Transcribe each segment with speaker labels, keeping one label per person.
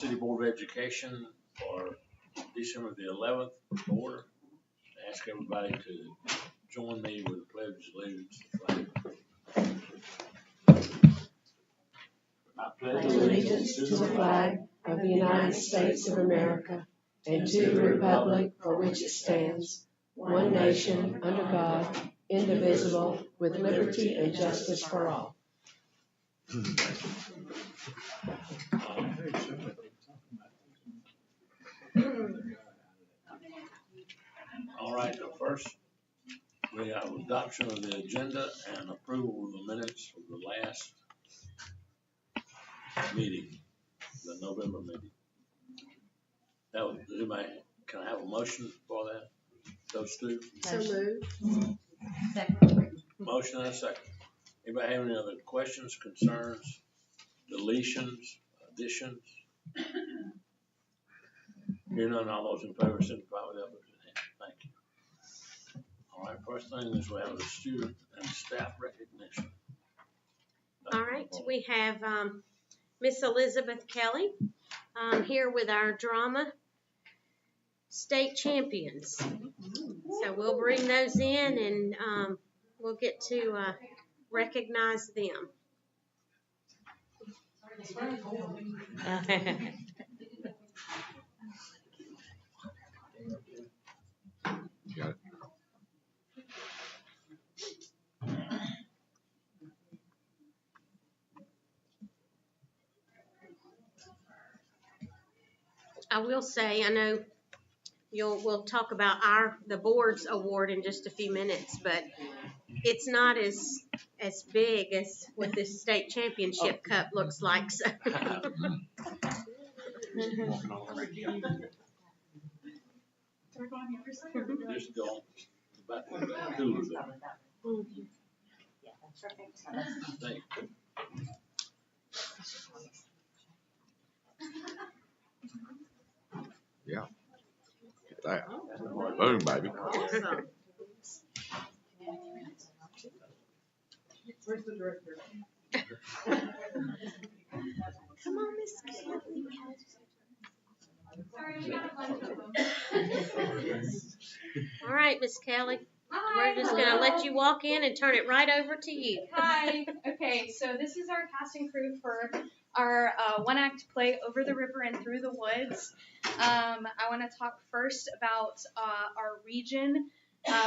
Speaker 1: City Board of Education for December the 11th order. Ask everybody to join me with the pledge of allegiance to the flag. I
Speaker 2: pledge allegiance to the flag of the United States of America and to the republic for which it stands, one nation, under God, indivisible, with liberty and justice for all.
Speaker 1: All right, so first we have adoption of the agenda and approval of the minutes from the last meeting, the November meeting. That was, can I have a motion for that? Those two?
Speaker 2: So moved.
Speaker 3: Second.
Speaker 1: Motion and a second. Anybody have any other questions, concerns, deletions, additions? Hearing none, all those in favor signify with that. Thank you. All right, first thing is we have the student and staff recognition.
Speaker 3: All right, we have Miss Elizabeth Kelly here with our drama state champions. So we'll bring those in and we'll get to recognize them.
Speaker 4: Got it.
Speaker 3: I will say, I know we'll talk about the board's award in just a few minutes, but it's not as big as what this state championship cup looks like. So.
Speaker 1: Just go back to the cooler there. Thank you.
Speaker 4: Yeah. Get that. Boom, baby.
Speaker 3: Awesome.
Speaker 2: Where's the director?
Speaker 3: Come on, Miss Kelly. All right, Miss Kelly.
Speaker 5: Hi.
Speaker 3: We're just going to let you walk in and turn it right over to you.
Speaker 5: Hi. Okay, so this is our cast and crew for our one-act play, Over the River and Through the Woods. I want to talk first about our region,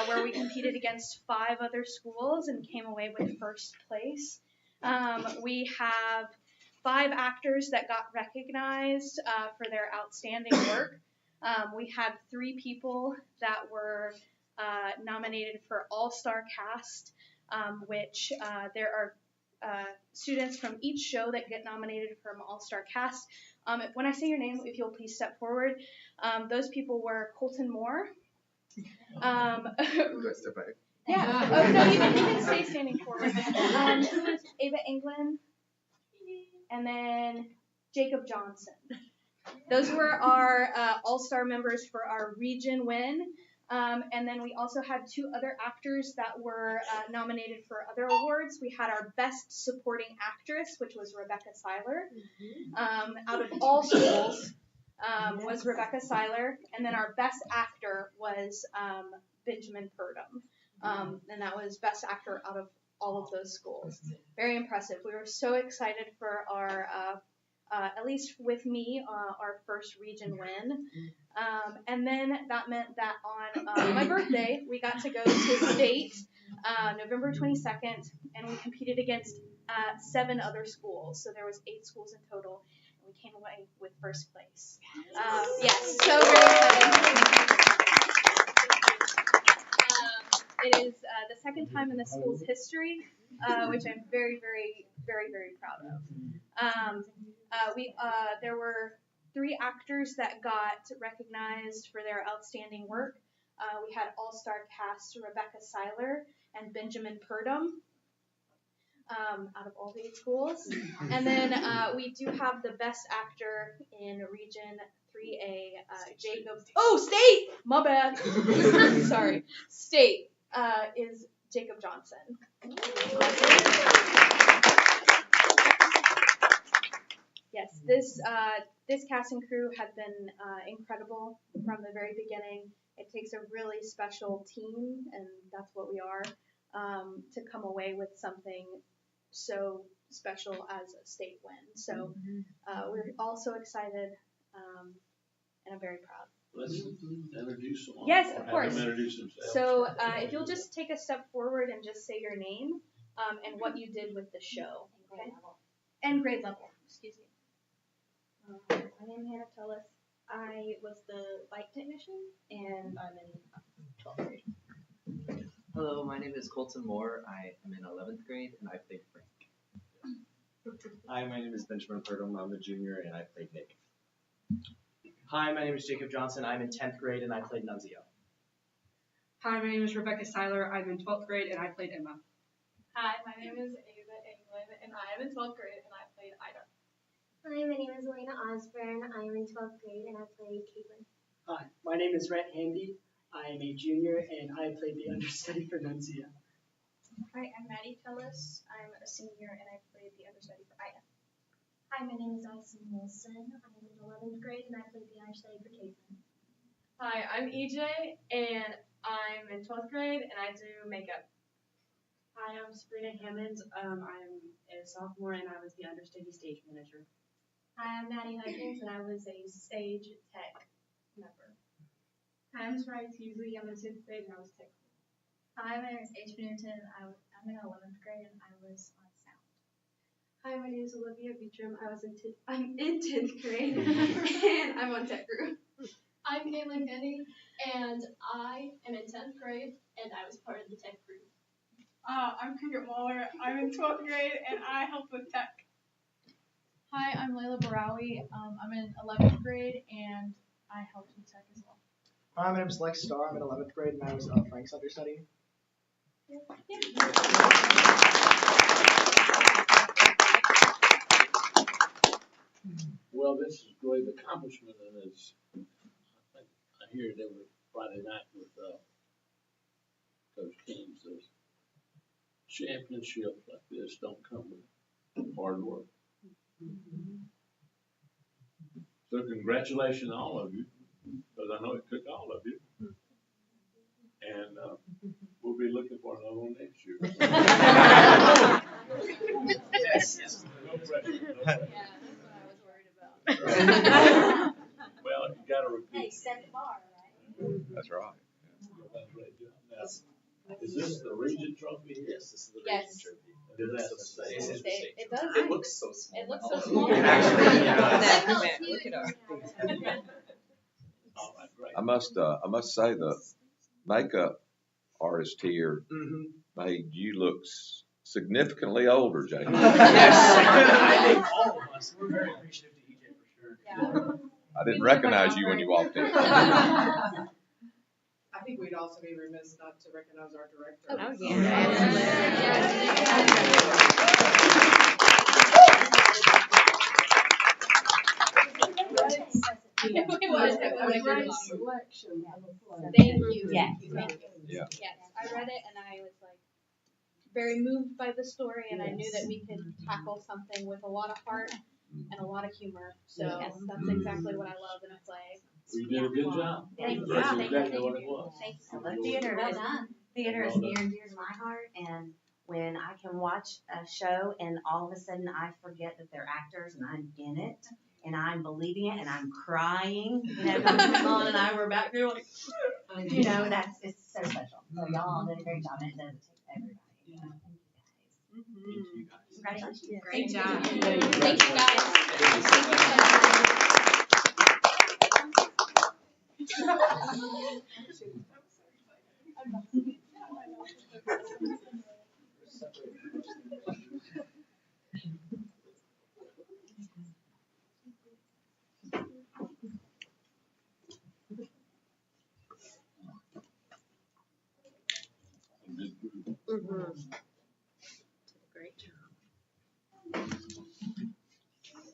Speaker 5: where we competed against 5 other schools and came away with first place. We have 5 actors that got recognized for their outstanding work. We had 3 people that were nominated for All-Star Cast, which there are students from each show that get nominated from All-Star Cast. When I say your name, if you'll please step forward. Those people were Colton Moore. Yeah. Oh, no, you can stay standing forward. Who was Ava England? And then Jacob Johnson. Those were our all-star members for our region win. And then we also had 2 other actors that were nominated for other awards. We had our Best Supporting Actress, which was Rebecca Seiler. Out of all schools was Rebecca Seiler. And then our Best Actor was Benjamin Purdom. And that was Best Actor out of all of those schools. Very impressive. We were so excited for our, at least with me, our first region win. And then that meant that on my birthday, we got to go to state November 22nd, and we competed against 7 other schools. So there was 8 schools in total, and we came away with first place. Yes, so very exciting. It is the second time in the school's history, which I'm very, very, very, very proud of. There were 3 actors that got recognized for their outstanding work. We had all-star cast Rebecca Seiler and Benjamin Purdom out of all the 8 schools. And then we do have the best actor in Region 3A, Jacob. Oh, state! My bad. Sorry. State is Jacob Johnson. Yes, this cast and crew have been incredible from the very beginning. It takes a really special team, and that's what we are, to come away with something so special as a state win. So we're all so excited, and I'm very proud.
Speaker 1: Let's introduce them all.
Speaker 5: Yes,
Speaker 1: or
Speaker 5: of
Speaker 1: have
Speaker 5: course.
Speaker 1: them introduce themselves.
Speaker 5: So if you'll just take a step forward and just say your name and what you did with the show. Okay? And grade level, excuse me. My name is Hannah Tullis. I was the bike technician, and I'm in 12th grade.
Speaker 6: Hello, my name is Colton Moore. I am in 11th grade, and I played Frank.
Speaker 7: Hi, my name is Benjamin Purdom. I'm a junior, and I played Nick. Hi, my name is Jacob Johnson. I'm in 10th grade, and I played Nunzio.
Speaker 8: Hi, my name is Rebecca Seiler. I'm in 12th grade, and I played Emma.
Speaker 9: Hi, my name is Ava England, and I am in 12th grade, and I played Ida.
Speaker 10: Hi, my name is Elena Osborne. I am in 12th grade, and I played Caitlin.
Speaker 11: Hi, my name is Rhett Handy. I am a junior, and I played the understudy for Nunzio.
Speaker 5: Hi, I'm Maddie Tullis. I'm a senior, and I played the understudy for Ida.
Speaker 10: Hi, my name is Dyson Wilson. I'm in 11th grade, and I played the understudy for Caitlin.
Speaker 9: Hi, I'm EJ, and I'm in 12th grade, and I do makeup.
Speaker 12: Hi, I'm Sabrina Hammond. I'm a sophomore, and I was the understudy stage manager.
Speaker 10: Hi, I'm Maddie Hutchins, and I was a stage tech member.
Speaker 9: Hi, I'm Sprite Teasley. I'm in 10th grade, and I was tech.
Speaker 10: Hi, my name is H. Newton. I'm in 11th grade, and I was on sound.
Speaker 12: Hi, my name is Olivia Beecham. I'm in 10th grade, and I'm on tech group.
Speaker 9: I'm Caitlin Kenny, and I am in 10th grade, and I was part of the tech group.
Speaker 13: I'm Cricket Waller. I'm in 12th grade, and I help with tech.
Speaker 14: Hi, I'm Layla Barawi. I'm in 11th grade, and I helped with tech as well.
Speaker 15: Hi, my name is Lex Starr. I'm in 11th grade, and I was Frank's understudy.
Speaker 1: Well, this is a great accomplishment, and it's, I hear it every Friday night with Coach Kings. Those championships like this don't come with hard work. So congratulations to all of you, because I know it took all of you. And we'll be looking for another one next year.
Speaker 7: Yes.
Speaker 1: No pressure. No pressure.
Speaker 5: Yeah, that's what I was worried about.
Speaker 1: Well, you got to repeat.
Speaker 10: Hey, set the bar, right?
Speaker 4: That's right.
Speaker 1: That's a great job. Now, is this the Regent Trophy here?
Speaker 7: Yes, this is the Regent Trophy.
Speaker 1: Did that
Speaker 5: It does.
Speaker 7: It looks so small.
Speaker 5: It looks so small.
Speaker 7: And actually,
Speaker 5: Look at our.
Speaker 1: All right, great.
Speaker 4: I must say the makeup artist here made you look significantly older, Jacob.
Speaker 7: Yes, I think all of us. We're very appreciative to EJ for sure.
Speaker 4: I didn't recognize you when you walked in.
Speaker 8: I think we'd also be remiss not to recognize our director.
Speaker 3: Oh, yeah.
Speaker 5: It was.
Speaker 2: Selection.
Speaker 5: Thank you.
Speaker 10: Yeah.
Speaker 5: Thank you.
Speaker 4: Yeah.
Speaker 5: Yes, I read it and I was like very moved by the story, and I knew that we could tackle something with a lot of heart and a lot of humor. So that's exactly what I love in a play.
Speaker 1: You did a good job.
Speaker 10: Thank you.
Speaker 1: That's
Speaker 10: Thank you.
Speaker 1: exactly what it was.
Speaker 10: Thank you.
Speaker 16: Well, theater
Speaker 10: Well
Speaker 16: is
Speaker 10: done.
Speaker 16: theater is near and dear to my heart, and when I can watch a show and all of a sudden I forget that they're actors and I'm in it and I'm believing it and I'm crying, you know, Colin and I were back there like, you know, it's so special. So y'all did a great job, and it does take everybody. Thank you guys. Congratulations.
Speaker 5: Great
Speaker 8: job.
Speaker 5: Thank you guys.
Speaker 3: Great job.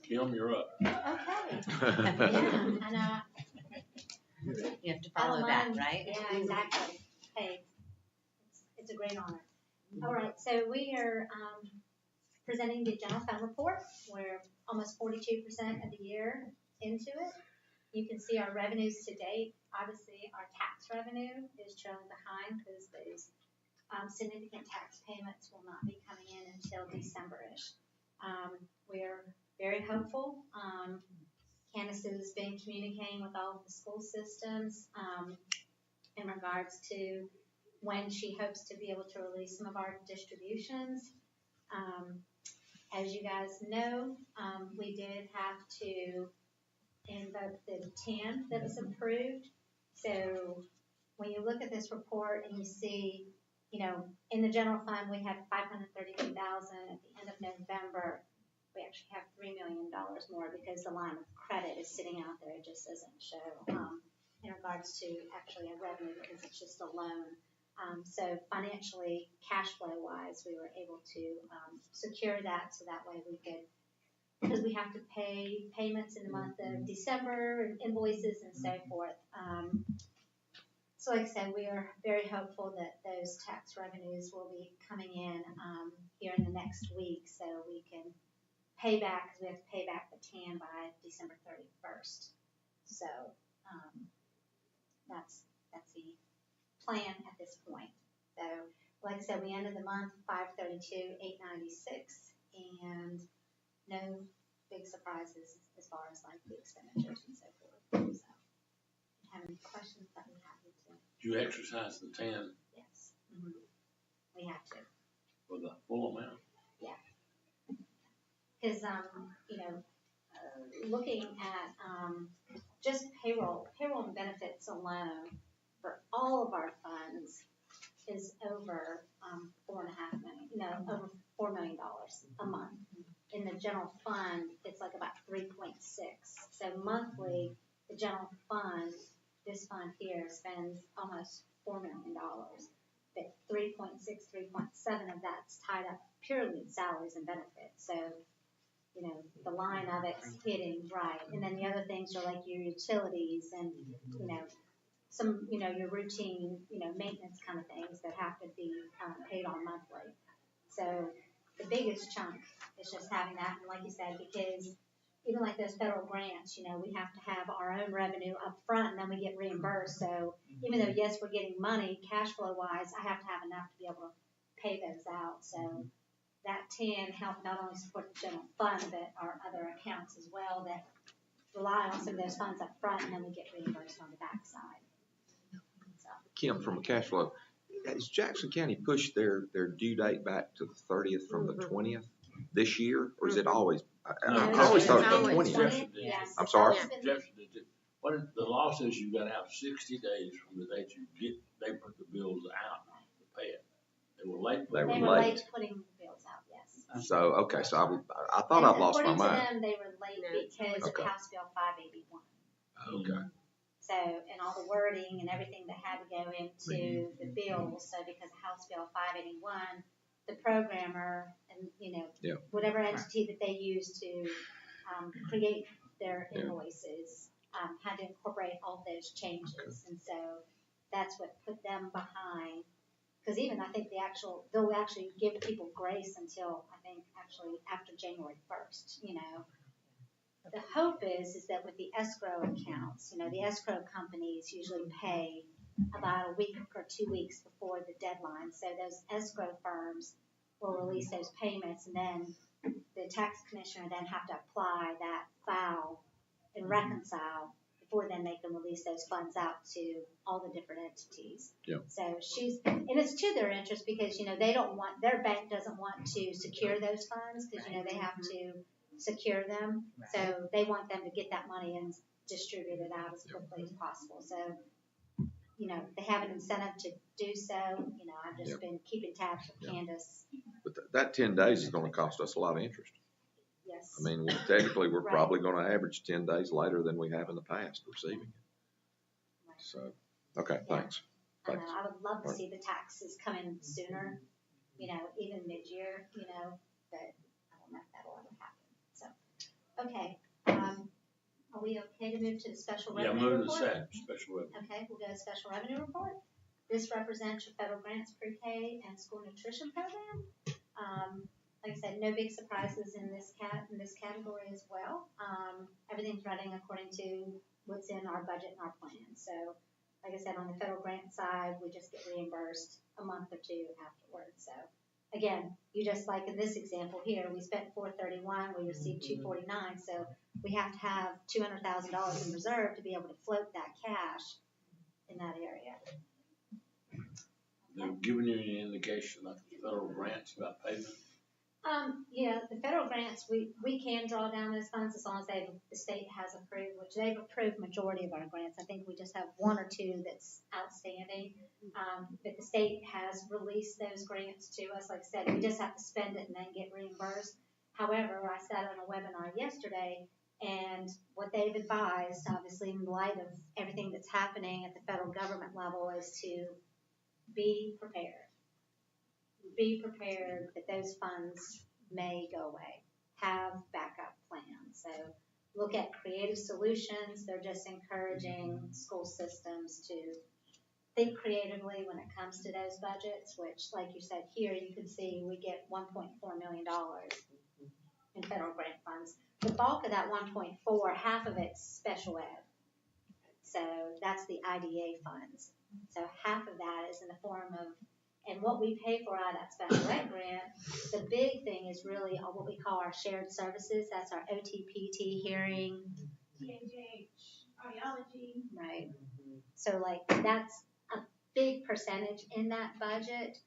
Speaker 1: Kim, you're up.
Speaker 10: Okay. And
Speaker 16: You have to follow that, right?
Speaker 10: Yeah, exactly. Hey, it's a great honor. All right, so we are presenting the general fund report, where almost 42% of the year into it. You can see our revenues to date. Obviously, our tax revenue is trailing behind because those significant tax payments will not be coming in until December-ish. We're very hopeful. Candace has been communicating with all of the school systems in regards to when she hopes to be able to release some of our distributions. As you guys know, we did have to invoke the TAN that was approved. So when you look at this report and you see, you know, in the general fund we had $532,000 at the end of November. We actually have $3 million more because the line of credit is sitting out there. It just doesn't show in regards to actually a revenue because it's just a loan. So financially, cash flow wise, we were able to secure that so that way we could, because we have to pay payments in the month of December and invoices and so forth. So like I said, we are very hopeful that those tax revenues will be coming in here in the next week so we can pay back, because we have to pay back the TAN by December 31st. So that's the plan at this point. So like I said, we ended the month 532,896 and no big surprises as far as like the expenditures and so forth. So if you have any questions, I'd be happy to.
Speaker 1: Do you exercise the TAN?
Speaker 10: Yes. Mm-hmm. We have to.
Speaker 1: For the full amount?
Speaker 10: Yeah. Because, you know, looking at just payroll and benefits alone for all of our funds is over $4.5 million, over $4 million a month. In the general fund, it's like about 3.6. So monthly, the general fund, this fund here, spends almost $4 million. But 3.6, 3.7 of that's tied up purely in salaries and benefits. So, you know, the line of it's hitting right. And then the other things are like your utilities and, you know, some, you know, your routine, you know, maintenance kind of things that have to be paid on monthly. So the biggest chunk is just having that. And like you said, because even like those federal grants, you know, we have to have our own revenue up front and then we get reimbursed. So even though, yes, we're getting money cash flow wise, I have to have enough to be able to pay those out. So that TAN helped not only support the general fund, but our other accounts as well that rely on some of those funds up front and then we get reimbursed on the backside.
Speaker 4: Kim, from a cash flow, has Jackson County pushed their due date back to the 30th from the 20th this year, or is it always? I always thought it was the 20th.
Speaker 10: Yes.
Speaker 4: I'm sorry.
Speaker 1: Jefferson did it. What if the law says you got to have 60 days from the date you get, they put the bills out to pay it. They were late.
Speaker 10: They were late putting the bills out, yes.
Speaker 4: So, okay, so I thought I'd lost my mind.
Speaker 10: According to them, they were late because of House Bill 581.
Speaker 4: Okay.
Speaker 10: So, and all the wording and everything that had to go into the bill. So, because of House Bill 581, the programmer and, you know, whatever entity that they use to create their invoices had to incorporate all those changes. Okay. And so that's what put them behind. Because even I think they'll actually give people grace until I think actually after January 1st, you know. The hope is that with the escrow accounts, you know, the escrow companies usually pay about a week or 2 weeks before the deadline. So those escrow firms will release those payments and then the tax commissioner then have to apply that file and reconcile before then they can release those funds out to all the different entities.
Speaker 4: Yeah.
Speaker 10: So and it's to their interest because, you know, their bank doesn't want to secure those funds because, you know, they have to secure them. So they want them to get that money and distribute it out as quickly as possible. So, you know, they have an incentive to do so. You know, I've just been keeping tabs with Candace.
Speaker 4: But that 10 days is going to cost us a lot of interest.
Speaker 10: Yes.
Speaker 4: I mean, technically, we're probably going to average 10 days later than we have in the past receiving it. Right. So, okay, thanks.
Speaker 10: I would love to see the taxes come in sooner, you know, even mid-year, you know, but I don't know if that'll ever happen. So, okay. Are we okay to move to the special revenue report?
Speaker 1: Yeah, move to the special revenue.
Speaker 10: Okay, we'll go to special revenue report. This represents your federal grants, pre-K, and school nutrition program. like I said, no big surprises in this category as well. Everything's running according to what's in our budget and our plan. So, like I said, on the federal grant side, we just get reimbursed a month or two afterwards. So, again, you just like in this example here, we spent $431, we received $249. So we have to have $200,000 in reserve to be able to float that cash in that area.
Speaker 1: They've given you any indication about the federal grants about payment?
Speaker 10: Yeah, the federal grants, we can draw down those funds as long as the state has approved, which they've approved majority of our grants. I think we just have one or two that's outstanding. But the state has released those grants to us. Like I said, we just have to spend it and then get reimbursed. However, I sat on a webinar yesterday, and what they've advised, obviously in light of everything that's happening at the federal government level, is to be prepared. Be prepared that those funds may go away. Have backup plans. So look at creative solutions. They're just encouraging school systems to think creatively when it comes to those budgets, which, like you said here, you can see we get $1.4 million in federal grant funds. The bulk of that 1.4, half of it's special ed. So that's the IDA funds. So half of that is in the form of, and what we pay for out of that special ed grant, the big thing is really what we call our shared services. That's our OT, PT, hearing,
Speaker 13: THH, audiology.
Speaker 10: right? So like that's a big percentage in that budget.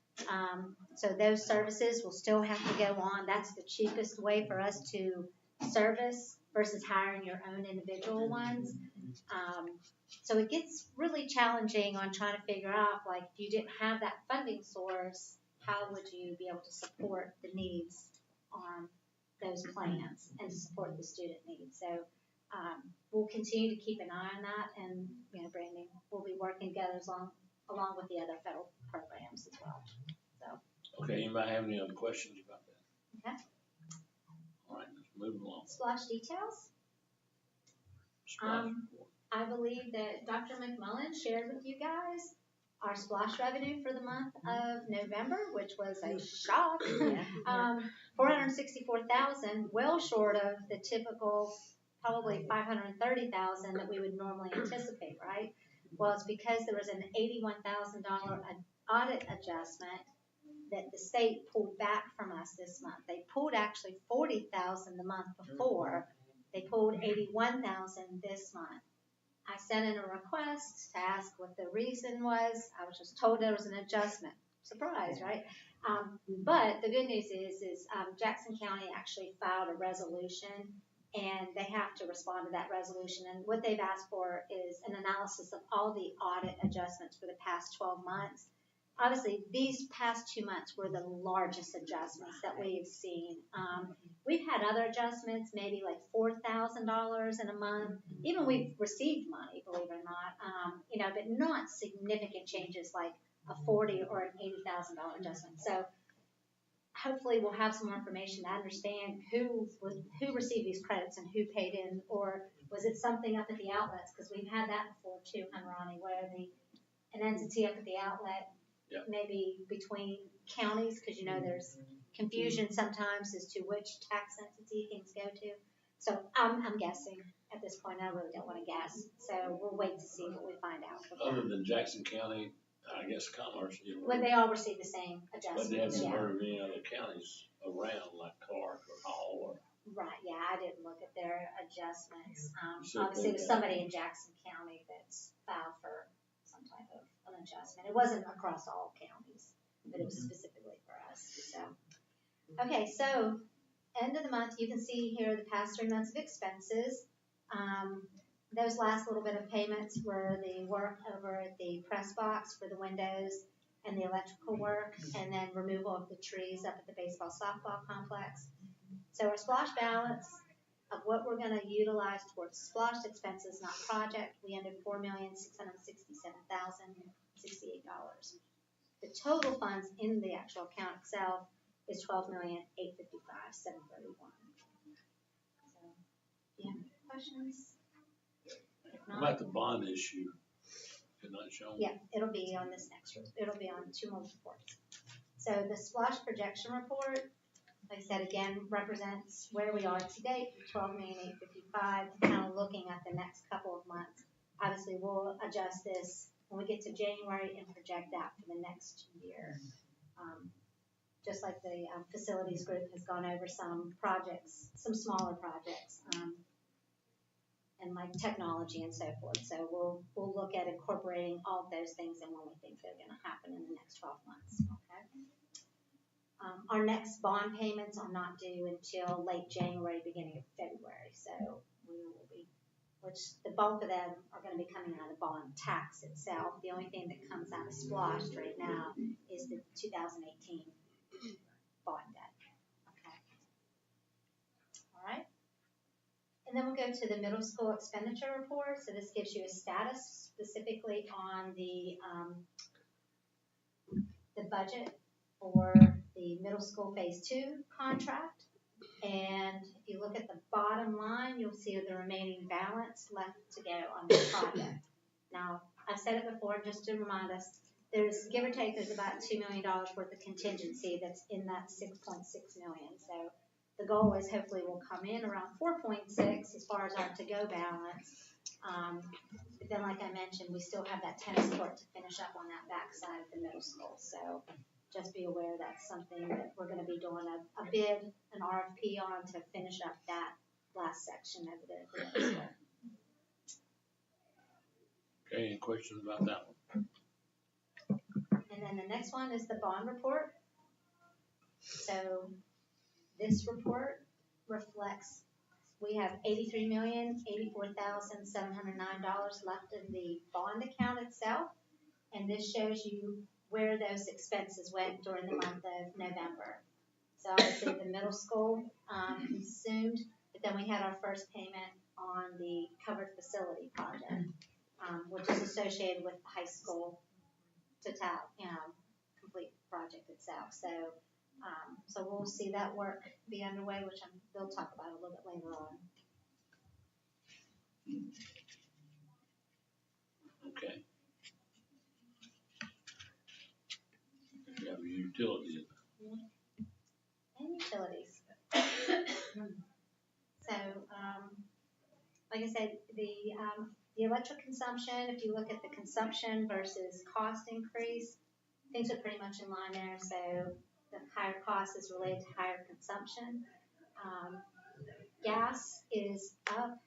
Speaker 10: So those services will still have to go on. That's the cheapest way for us to service versus hiring your own individual ones. So it gets really challenging on trying to figure out, like, if you didn't have that funding source, how would you be able to support the needs on those plans and to support the student needs? So we'll continue to keep an eye on that, and, you know, Brandon, we'll be working together along with the other federal programs as well. So.
Speaker 1: Okay, anybody have any other questions about that?
Speaker 10: Okay.
Speaker 1: All right, let's move along.
Speaker 10: Splosh details.
Speaker 1: Splosh.
Speaker 10: I believe that Dr. McMullen shared with you guys our splosh revenue for the month of November, which was a shock. $464,000, well short of the typical probably $530,000 that we would normally anticipate, right? Well, it's because there was an $81,000 audit adjustment that the state pulled back from us this month. They pulled actually $40,000 the month before. They pulled $81,000 this month. I sent in a request to ask what the reason was. I was just told there was an adjustment. Surprise, right? But the good news is Jackson County actually filed a resolution, and they have to respond to that resolution. And what they've asked for is an analysis of all the audit adjustments for the past 12 months. Obviously, these past 2 months were the largest adjustments that we've seen. We've had other adjustments, maybe like $4,000 in a month. Even we've received money, believe it or not, but not significant changes like a $40,000 or an $80,000 adjustment. So hopefully we'll have some more information to understand who received these credits and who paid in, or was it something up at the outlets? Because we've had that before too, Ronnie, where an entity up at the outlet, maybe between counties, because there's confusion sometimes as to which tax entity things go to. So I'm guessing at this point. I really don't want to guess. So we'll wait to see what we find out.
Speaker 1: Other than Jackson County, I guess Commerce.
Speaker 10: Well, they all receive the same adjustments.
Speaker 1: But they haven't heard of any other counties around, like Clark or Hall or.
Speaker 10: Right. Yeah, I didn't look at their adjustments. Obviously, there's somebody in Jackson County that's filed for some type of an adjustment. It wasn't across all counties, but it was specifically for us. So, okay, so end of the month, you can see here the past 3 months of expenses. Those last little bit of payments were the work over at the press box for the windows and the electrical work, and then removal of the trees up at the baseball softball complex. So our splosh balance of what we're going to utilize towards splosh expenses, not project, we ended $4,667,068. The total funds in the actual account itself is $12,855,731. So, do you have any questions?
Speaker 1: What about the bond issue? Is not shown?
Speaker 10: Yeah, it'll be on this next. It'll be on 2 more reports. So the splosh projection report. like I said, again, represents where we are to date, 12,855,000, kind of looking at the next couple of months. Obviously, we'll adjust this when we get to January and project out for the next year. Just like the facilities group has gone over some projects, some smaller projects, and like technology and so forth. So we'll look at incorporating all of those things in when we think they're going to happen in the next 12 months. Okay. Our next bond payments are not due until late January, beginning of February. So we will be, which the bulk of them are going to be coming out of bond tax itself. The only thing that comes out of splashed right now is the 2018 bond debt. Okay. All right. And then we'll go to the middle school expenditure report. So this gives you a status specifically on the budget for the middle school phase 2 contract. And if you look at the bottom line, you'll see the remaining balance left to go on this project. Now, I've said it before, just to remind us, there's, give or take, there's about $2 million worth of contingency that's in that $6.6 million. So the goal is hopefully we'll come in around 4.6 as far as our to-go balance. But then, like I mentioned, we still have that tennis court to finish up on that back side of the middle school. So just be aware that's something that we're going to be doing a bid, an RFP on to finish up that last section over there at the middle school.
Speaker 1: Okay, any questions about that one?
Speaker 10: And then the next one is the bond report. So this report reflects we have $83,084,709 left in the bond account itself, and this shows you where those expenses went during the month of November. So obviously the middle school consumed, but then we had our first payment on the covered facility project, which is associated with the high school total, complete project itself. So so we'll see that work be underway, which they'll talk about a little bit later on.
Speaker 1: Okay. You have your utilities.
Speaker 10: And utilities. So, like I said, the electric consumption, if you look at the consumption versus cost increase, things are pretty much in line there. So the higher cost is related to higher consumption. Gas is up.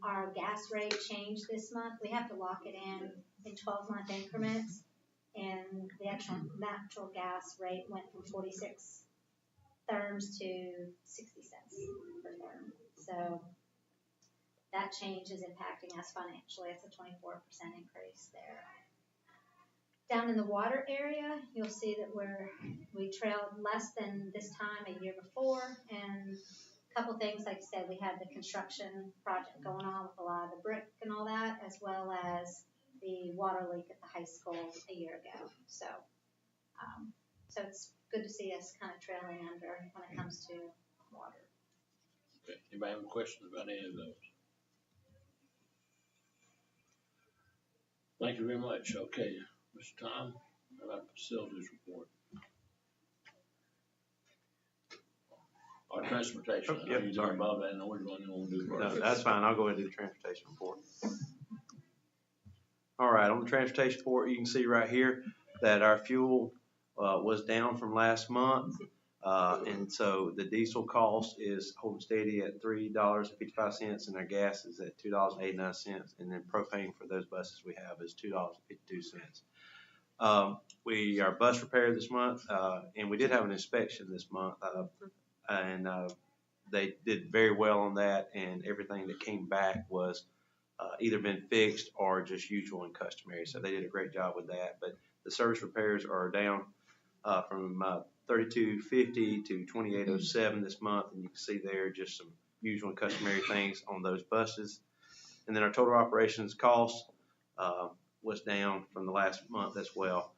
Speaker 10: Our gas rate changed this month. We have to lock it in 12-month increments, and the actual natural gas rate went from 46 therms to 60 cents per therm. So that change is impacting us financially. It's a 24% increase there. Down in the water area, you'll see that we trailed less than this time a year before, and a couple things, like I said, we had the construction project going on with a lot of the brick and all that, as well as the water leak at the high school a year ago. So, so it's good to see us kind of trailing under when it comes to water.
Speaker 1: Okay. Anybody have any questions about any of those? Thank you very much. Okay, Mr. Tom, how about the facilities report? Our transportation.
Speaker 17: Oh, yep, sorry.
Speaker 1: Bob, I know which one you want to do first.
Speaker 17: No, that's fine. I'll go ahead and do the transportation report. All right, on the transportation report, you can see right here that our fuel was down from last month. And so the diesel cost is holding steady at $3.55, and our gas is at $2.89, and then propane for those buses we have is $2.52. Our bus repair this month, and we did have an inspection this month, and they did very well on that, and everything that came back was either been fixed or just usual and customary. So they did a great job with that. But the service repairs are down from $32.50 to $28.07 this month, and you can see there just some usual and customary things on those buses. And then our total operations cost was down from the last month as well.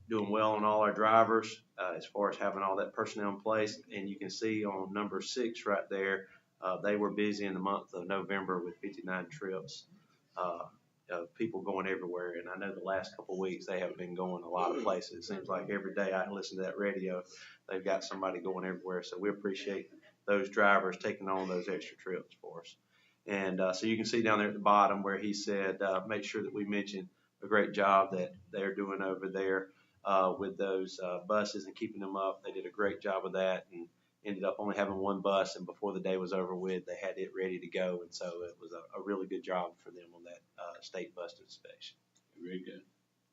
Speaker 17: Doing well on all our drivers as far as having all that personnel in place. And you can see on number 6 right there, they were busy in the month of November with 59 trips. of people going everywhere. And I know the last couple of weeks they have been going a lot of places. It seems like every day I listen to that radio, they've got somebody going everywhere. So we appreciate those drivers taking on those extra trips for us. And so you can see down there at the bottom where he said, make sure that we mention a great job that they're doing over there with those buses and keeping them up. They did a great job of that and ended up only having one bus, and before the day was over with, they had it ready to go. And so it was a really good job for them on that state bus inspection.
Speaker 1: Very good.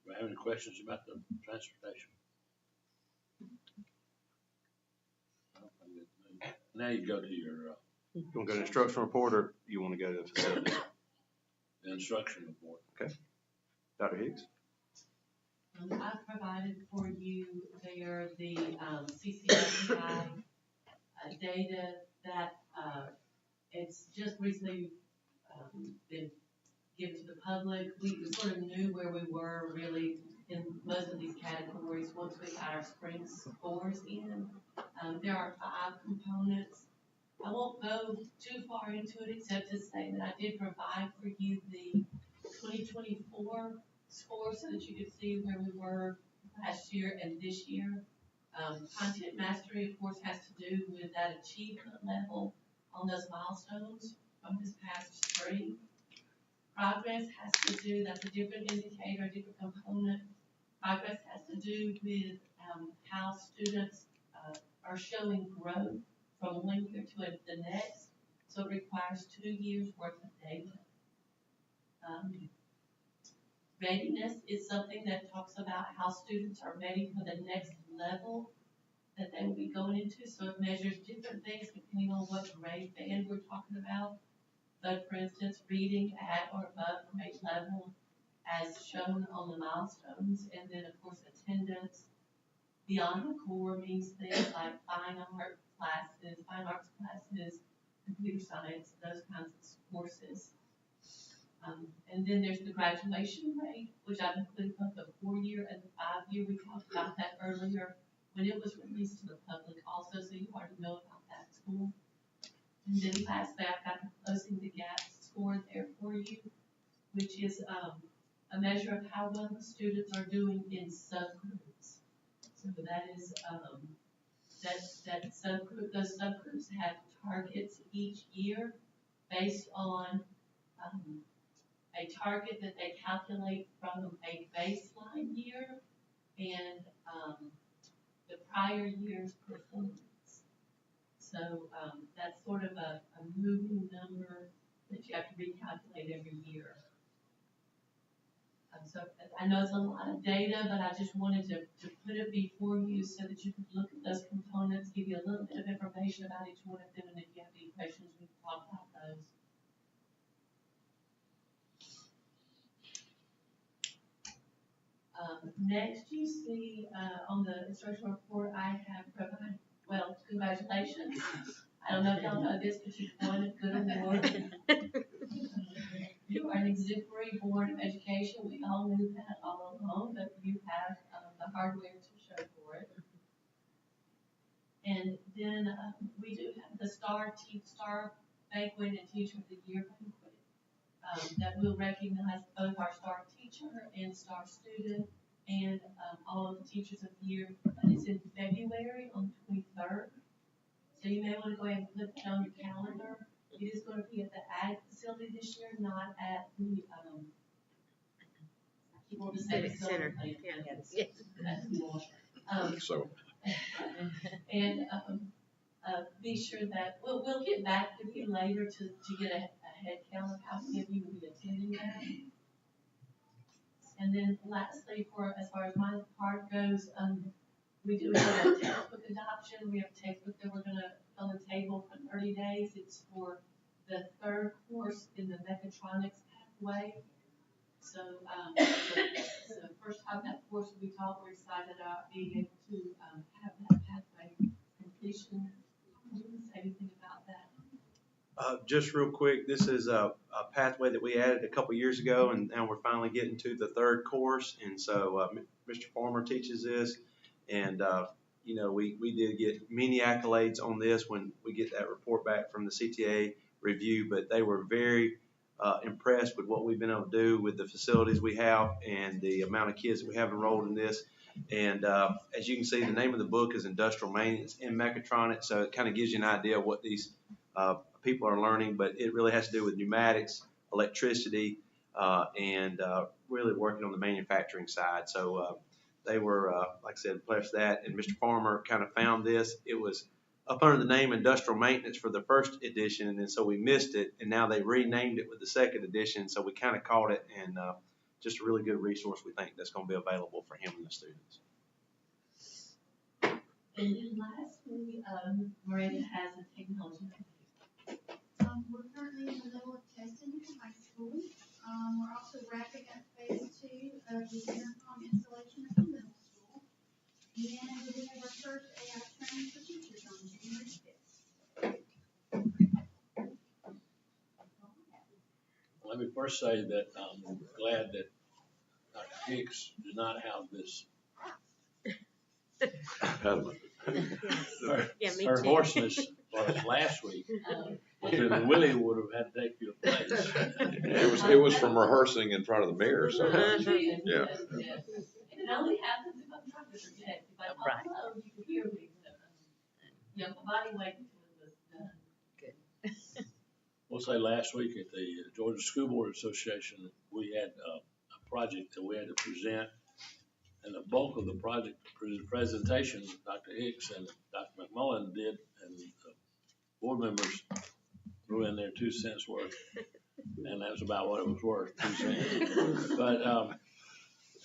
Speaker 1: Do I have any questions about the transportation? Now you go to your.
Speaker 17: You want to go to the instruction report, or you want to go to the facility?
Speaker 1: The instruction report.
Speaker 17: Okay. Dr. Higgs?
Speaker 18: I've provided for you there the CCI data that it's just recently been given to the public. We sort of knew where we were really in most of these categories once we got our spring scores in. There are 5 components. I won't go too far into it except to say that I did provide for you the 2024 score so that you could see where we were last year and this year. Content mastery, of course, has to do with that achievement level on those milestones from this past spring. Progress has to do, that's a different indicator, a different component. Progress has to do with how students are showing growth from one year to the next. So it requires 2 years worth of data. Readiness is something that talks about how students are ready for the next level that they will be going into. So it measures different things depending on what grade band we're talking about. But for instance, reading at or above grade level as shown on the milestones. And then of course attendance. Beyond the core means things like fine arts classes, computer science, those kinds of courses. And then there's the graduation rate, which I've included both the 4-year and the 5-year. We talked about that earlier when it was released to the public also, so you already know about that score. And then lastly, I've got the closing the gap score there for you, which is a measure of how well the students are doing in subgroups. So that is that subgroup. Those subgroups have targets each year based on a target that they calculate from a baseline year and the prior year's performance. So that's sort of a moving number that you have to recalculate every year. So I know it's a lot of data, but I just wanted to put it before you so that you could look at those components, give you a little bit of information about each one of them, and if you have any questions, we can talk about those. Next, you see on the instructional report, I have provided, well, congratulations. I don't know if y'all know this, but you've won a good award. You are an exemplary board of education. We all knew that all along, but you have the hardware to show for it. And then we do have the Star Banquet and Teacher of the Year Banquet that will recognize both our Star Teacher and Star Student and all of the Teachers of the Year. That is in February on the 23rd. So you may want to go ahead and put that on your calendar. It is going to be at the Ag facility this year, not at the
Speaker 3: Civic Center.
Speaker 18: And be sure that we'll get back with you later to get a head count of how many of you will be attending that. And then lastly, as far as my part goes, we do have a textbook adoption. We have a textbook that we're going to on the table for 30 days. It's for the 3rd course in the mechatronics pathway. So the first time that course will be taught, we're excited about being able to have that pathway completion. You want to say anything about that?
Speaker 17: Just real quick, this is a pathway that we added a couple years ago, and we're finally getting to the 3rd course. And so Mr. Farmer teaches this, and you know, we did get many accolades on this when we get that report back from the CTA review, but they were very impressed with what we've been able to do with the facilities we have and the amount of kids that we have enrolled in this. And as you can see, the name of the book is Industrial Maintenance in Mechatronics, so it kind of gives you an idea of what these people are learning, but it really has to do with pneumatics, electricity, and really working on the manufacturing side. So they were, like I said, impressed with that. And Mr. Farmer kind of found this. It was up under the name Industrial Maintenance for the first edition, and then so we missed it, and now they renamed it with the second edition, so we kind of caught it, and just a really good resource we think that's going to be available for him and the students.
Speaker 18: And then lastly, Miranda has a technology update.
Speaker 19: We're currently in the middle of testing at the high school. We're also wrapping up phase 2 of the intercom installation at the middle school. And we have our first AI training for teachers on January 5th.
Speaker 1: Let me first say that I'm glad that Dr. Hicks did not have this. Her hoarseness was last week. Then Willie would have had to take your place.
Speaker 4: It was from rehearsing in front of the mirror. So yeah.
Speaker 18: It only happens if I'm trying to project. If I'm on you can hear me. Yeah, my body weight was done.
Speaker 1: Good. We'll say last week at the Georgia School Board Association, we had a project that we had to present, and the bulk of the project presentation, Dr. Hicks and Dr. McMullen did, and the board members threw in their 2 cents worth, and that was about what it was worth, 2 cents. But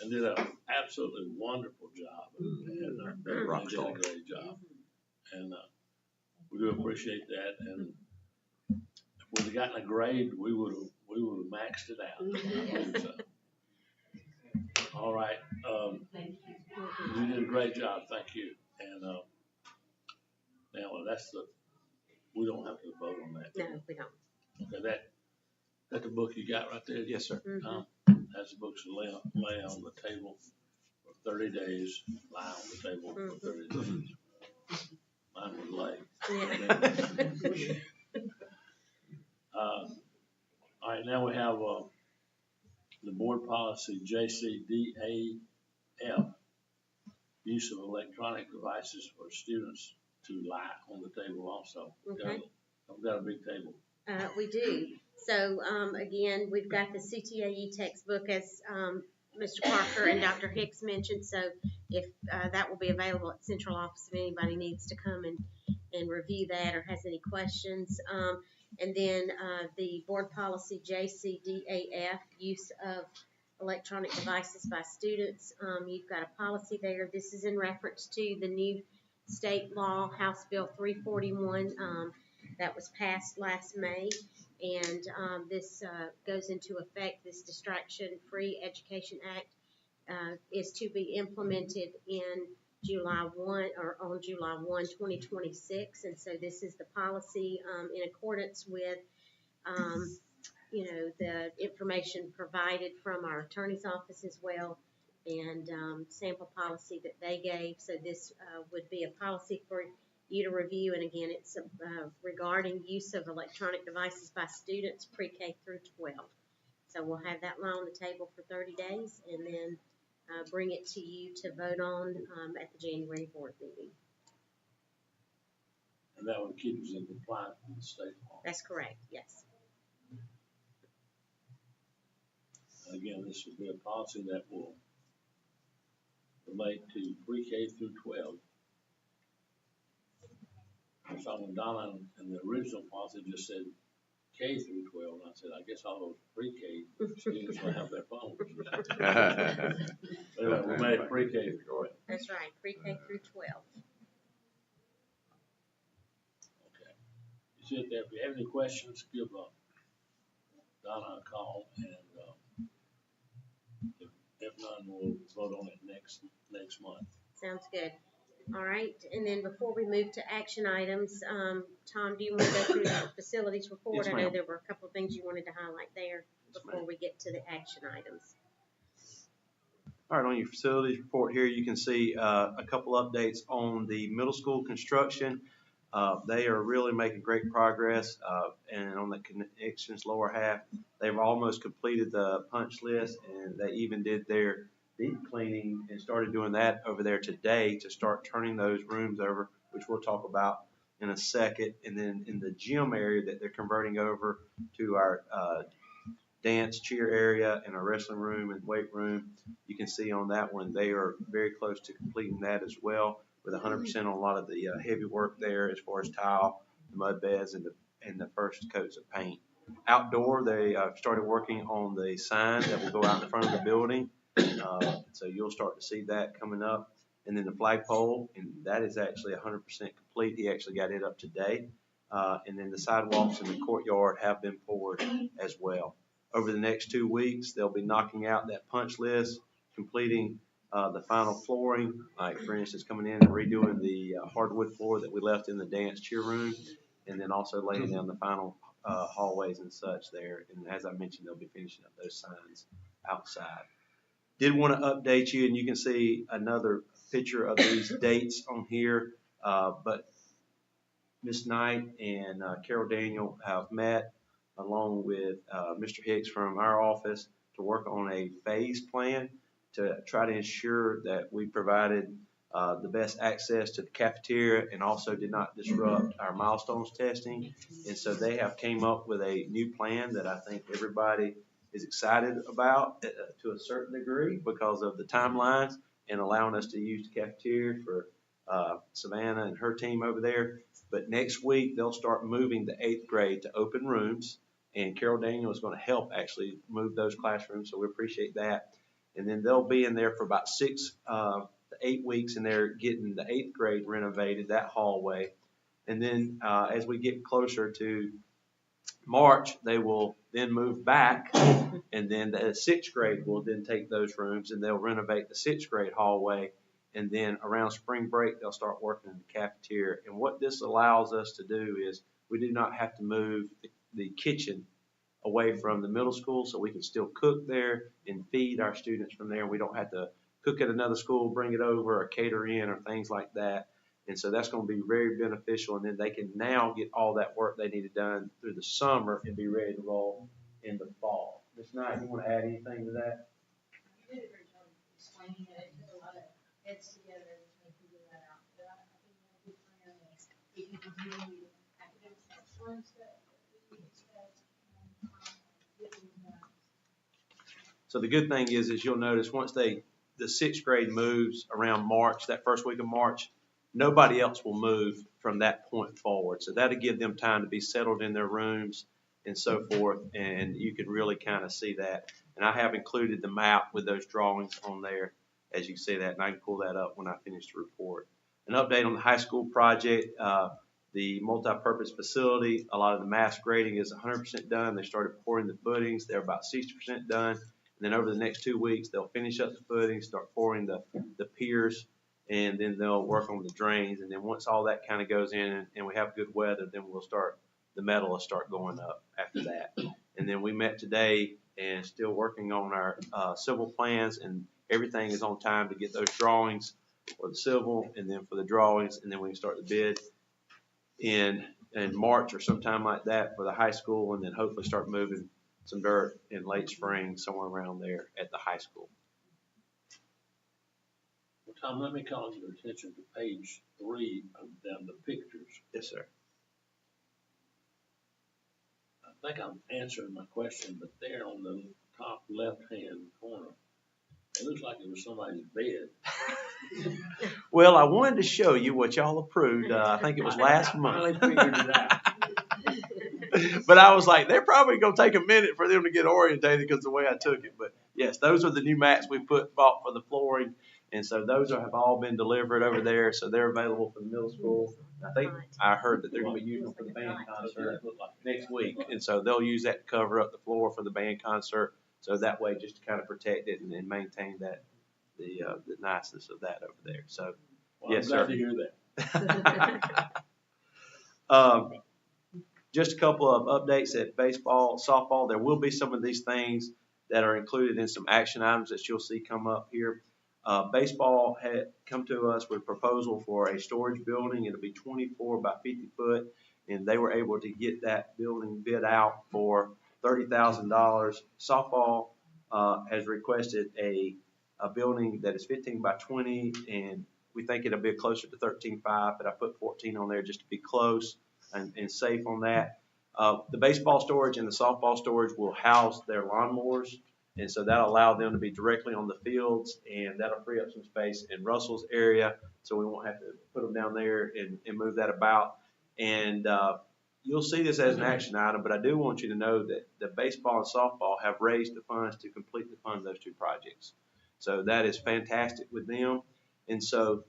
Speaker 1: and did an absolutely wonderful job, and they did a great job, and we do appreciate that. And if we'd have gotten a grade, we would have maxed it out. All right. You did a great job. Thank you. And now we don't have to vote on that.
Speaker 3: No, we don't.
Speaker 1: Okay, that the book you got right there?
Speaker 17: Yes, sir.
Speaker 1: That's the books to lay on the table for 30 days. Lie on the table for 30 days. Mine was late.
Speaker 3: Yeah.
Speaker 1: All right, now we have the board policy JCDAF, use of electronic devices for students to lie on the table also.
Speaker 3: Okay.
Speaker 1: I've got a big table.
Speaker 3: We do. So again, we've got the CTAE textbook, as Mr. Parker and Dr. Hicks mentioned. So if that will be available at central office if anybody needs to come and review that or has any questions. And then the board policy JCDAF, use of electronic devices by students. You've got a policy there. This is in reference to the new state law, House Bill 341, that was passed last May. And this goes into effect. This Distraction-Free Education Act is to be implemented in July 1 or on July 1, 2026. And so this is the policy in accordance with, the information provided from our attorney's office as well, and sample policy that they gave. So this would be a policy for you to review. And again, it's regarding use of electronic devices by students pre-K through 12. So we'll have that law on the table for 30 days and then bring it to you to vote on at the January board meeting.
Speaker 1: And that would keep us in compliance with the state law.
Speaker 3: That's correct, yes.
Speaker 1: And again, this will be a policy that will relate to pre-K through 12. I saw when Donna in the original policy just said K through 12, and I said, I guess all those pre-K students will have their phones. Anyway, we made it pre-K through 12.
Speaker 3: That's right, pre-K through 12.
Speaker 1: Okay. You see it there. If you have any questions, give Donna a call, and if none, we'll vote on it next month.
Speaker 3: Sounds good. All right, and then before we move to action items, Tom, do you want to go through the facilities report?
Speaker 17: Yes,
Speaker 3: I know
Speaker 17: ma'am.
Speaker 3: there were a couple of things you wanted to highlight there before we get to the action items.
Speaker 17: All right, on your facilities report here, you can see a couple updates on the middle school construction. They are really making great progress, and on the connections lower half, they've almost completed the punch list, and they even did their deep cleaning and started doing that over there today to start turning those rooms over, which we'll talk about in a second. And then in the gym area that they're converting over to our dance cheer area and our wrestling room and weight room, you can see on that one they are very close to completing that as well, with 100% on a lot of the heavy work there as far as tile, the mud beds, and the first coats of paint. Outdoor, they started working on the sign that will go out in front of the building, so you'll start to see that coming up. And then the flagpole, and that is actually 100% complete. He actually got it up today. And then the sidewalks in the courtyard have been poured as well. Over the next 2 weeks, they'll be knocking out that punch list, completing the final flooring, like for instance, coming in and redoing the hardwood floor that we left in the dance cheer room, and then also laying down the final hallways and such there. And as I mentioned, they'll be finishing up those signs outside. Did want to update you, and you can see another picture of these dates on here, but Miss Knight and Carol Daniel have met along with Mr. Hicks from our office to work on a phase plan to try to ensure that we provided the best access to the cafeteria and also did not disrupt our milestones testing. And so they have came up with a new plan that I think everybody is excited about to a certain degree because of the timelines and allowing us to use the cafeteria for Savannah and her team over there. But next week, they'll start moving the 8th grade to open rooms, and Carol Daniel is going to help actually move those classrooms, so we appreciate that. And then they'll be in there for about 6 to 8 weeks, and they're getting the 8th grade renovated, that hallway. And then as we get closer to March, they will then move back, and then the 6th grade will then take those rooms, and they'll renovate the 6th grade hallway. And then around spring break, they'll start working in the cafeteria. And what this allows us to do is we do not have to move the kitchen away from the middle school, so we can still cook there and feed our students from there. We don't have to cook at another school, bring it over, or cater in, or things like that. And so that's going to be very beneficial. And then they can now get all that work they needed done through the summer and be ready to roll in the fall. Ms. Knight, you want to add anything to that?
Speaker 18: You did a great job explaining it. It took a lot of heads together to figure that out. But I think that's a good plan. We can continue academic excellence that we expect and getting that.
Speaker 17: So the good thing is you'll notice once the 6th grade moves around March, that first week of March, nobody else will move from that point forward. So that'll give them time to be settled in their rooms and so forth, and you can really kind of see that. And I have included the map with those drawings on there, as you can see that, and I can pull that up when I finish the report. An update on the high school project, the multi-purpose facility, a lot of the mass grading is 100% done. They started pouring the footings. They're about 60% done. And then over the next 2 weeks, they'll finish up the footings, start pouring the piers, and then they'll work on the drains. And then once all that kind of goes in and we have good weather, then the metal will start going up after that. And then we met today and still working on our civil plans, and everything is on time to get those drawings for the civil and then for the drawings, and then we can start the bid in March or sometime like that for the high school, and then hopefully start moving some dirt in late spring, somewhere around there at the high school.
Speaker 1: Well, Tom, let me call your attention to page 3 of them, the pictures.
Speaker 17: Yes, sir.
Speaker 1: I think I'm answering my question, but there on the top left-hand corner, it looks like it was somebody's bed.
Speaker 17: Well, I wanted to show you what y'all approved. I think it was last month.
Speaker 1: I finally figured it out.
Speaker 17: But I was like, they're probably going to take a minute for them to get orientated because of the way I took it. But yes, those are the new mats we bought for the flooring. And so those have all been delivered over there. So they're available for the middle school. I think I heard that they're going to be using them for the band concert next week. And so they'll use that to cover up the floor for the band concert. So that way, just to kind of protect it and maintain that the niceness of that over there. So,
Speaker 1: well,
Speaker 17: yes,
Speaker 1: I'm glad
Speaker 17: sir.
Speaker 1: to hear that.
Speaker 17: Just a couple of updates at baseball, softball. There will be some of these things that are included in some action items that you'll see come up here. Baseball had come to us with a proposal for a storage building. It'll be 24 by 50 foot, and they were able to get that building bid out for $30,000. Softball has requested a building that is 15 by 20, and we think it'll be closer to 13.5, but I put 14 on there just to be close and safe on that. The baseball storage and the softball storage will house their lawnmowers, and so that'll allow them to be directly on the fields, and that'll free up some space in Russell's area, so we won't have to put them down there and move that about. And you'll see this as an action item, but I do want you to know that the baseball and softball have raised the funds to completely fund those two projects. So that is fantastic with them. And so